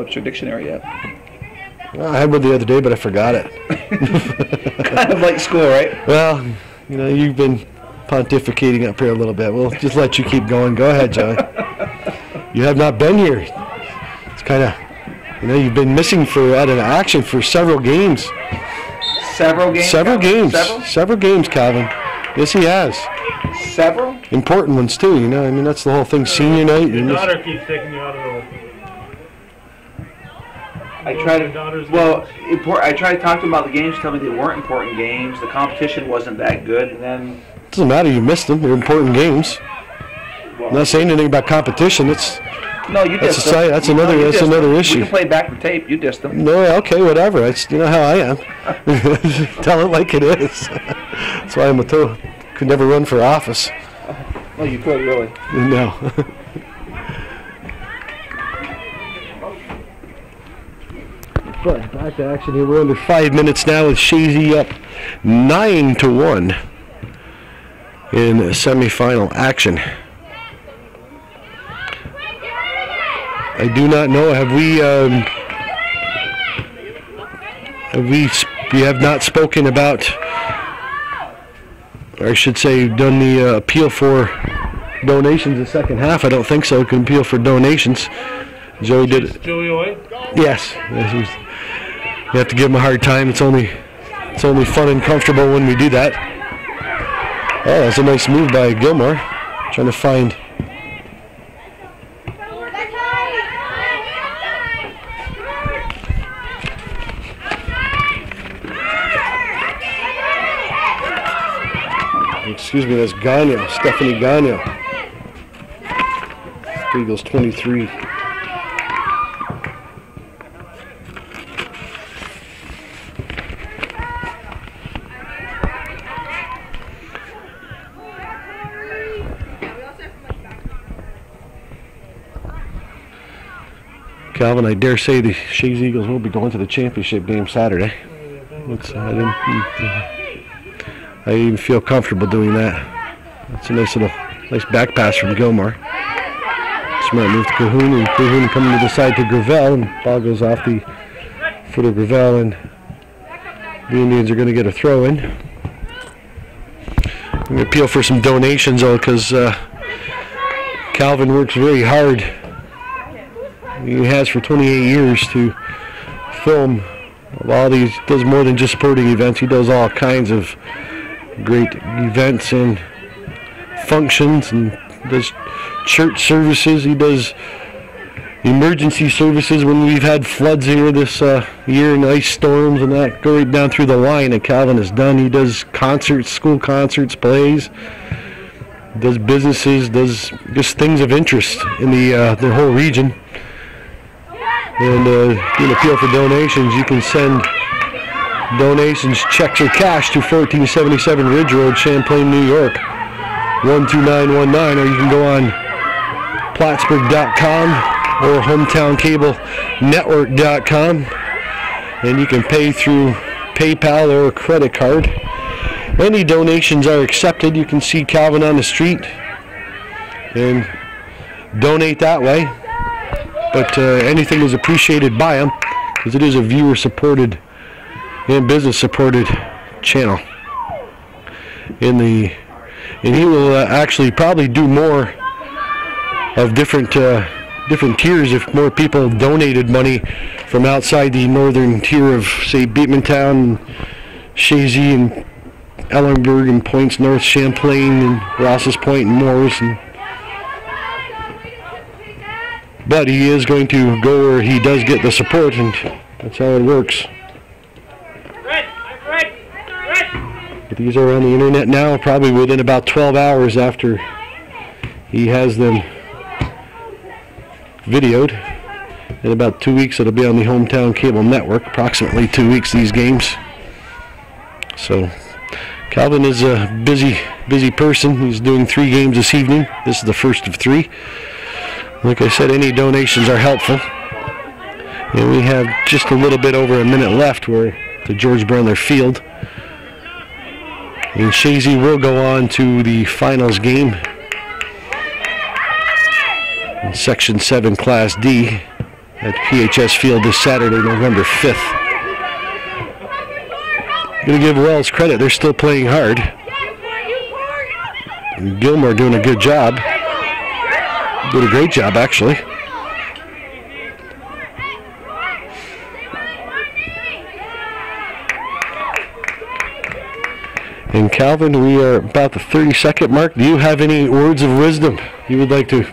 Well, I had one the other day, but I forgot it. Kind of like school, right? Well, you've been pontificating up here a little bit. We'll just let you keep going. Go ahead, Joey. You have not been here. It's kind of, you've been missing out of action for several games. Several games? Several games. Several? Several games, Calvin. Yes, he has. Several? Important ones, too, that's the whole thing. Senior night. Your and this- daughter keeps taking you out of the. I try Your daughter's to, I tried to talk to them about the games, tell me they weren't important games, the competition wasn't that good, and then... Doesn't matter. You missed them. They're important games. I'm not saying anything about competition. No, you That's dissed a them. side- that's No, another- you that's dissed another them. issue. We can play back the tape, you dissed them. No, okay, whatever. It's how I am. Tell it like it is. That's why could never run for office. Well, you could, really. No. But back to action here. We're under 5 minutes now with Chazy up 9-1 in semifinal action. I do not know. We have not spoken about, or I should say, done the appeal for donations the second half. I don't think so. We can appeal for donations. Joey did it. Joey Oy? Yes. You have to give him a hard time. It's only fun and comfortable when we do that. Oh, that's a nice move by Gilmore. Trying to find. Excuse me, that's Gagno, Stephanie Gagno. Eagles 23. Calvin, I dare say the Chazy Eagles will be going to the championship game Saturday. I even feel comfortable doing that. That's a nice back pass from Gilmore. Smart move to Cahoon, and Cahoon coming to the side to Gravel, and ball goes off the foot of Gravel, and the Indians are going to get a throw in. I'm going to appeal for some donations, though, because Calvin works very hard. He has for 28 years to film of all these. He does more than just sporting events. He does all kinds of great events and functions, and does church services. He does emergency services when we've had floods here this year and ice storms and that. Go right down through the line that Calvin has done. He does concerts, school concerts, plays, does businesses, does just things of interest in the whole region. And in appeal for donations, you can send donations, checks, or cash to 1477 Ridge Road, Champlain, New York, 12919, or you can go on Plattsburgh.com or HometownCableNetwork.com, and you can pay through PayPal or credit card. Any donations are accepted. You can see Calvin on the street and donate that way, but anything is appreciated by him because it is a viewer-supported and business-supported channel. And he will actually probably do more of different tiers if more people donated money from outside the northern tier of, say, Beatmantown, Chazy, and Ellenberg, and Points North, Champlain, and Ross's Point, and Morris. But he is going to go where he does get the support, and that's how it works. But these are on the internet now, probably within about 12 hours after he has them videoed. In about 2 weeks, it'll be on the Hometown Cable Network. Approximately 2 weeks, these games. So Calvin is a busy person. He's doing 3 games this evening. This is the first of 3. Like I said, any donations are helpful. And we have just a little bit over a minute left. We're to George Brendler Field. And Chazy will go on to the finals game in Section VII Class D at PHS Field this Saturday, November 5th. Going to give Wells credit. They're still playing hard. And Gilmore doing a good job. Did a great job, actually. And Calvin, we are about the 30-second mark. Do you have any words of wisdom you would like to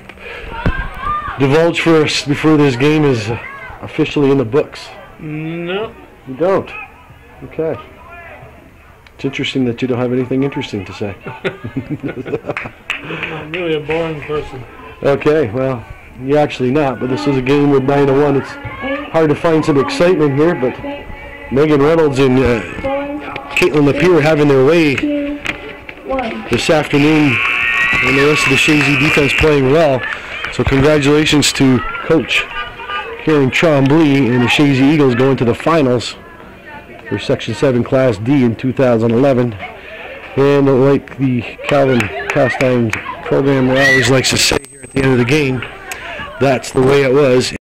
divulge for us before this game is officially in the books? No. You don't? Okay. It's interesting that you don't have anything interesting to say. I'm really a boring person. Okay, well, you're actually not, but this is a game with 9-1. It's hard to find some excitement here, but Megan Reynolds and Caitlin Lapierre having their way this afternoon, and the rest of the Chazy defense playing well. So congratulations to Coach Karen Trombley and the Chazy Eagles going to the finals for Section 7 Class D in 2011. And like the Calvin Pastimes program always likes to say here at the end of the game, that's the way it was.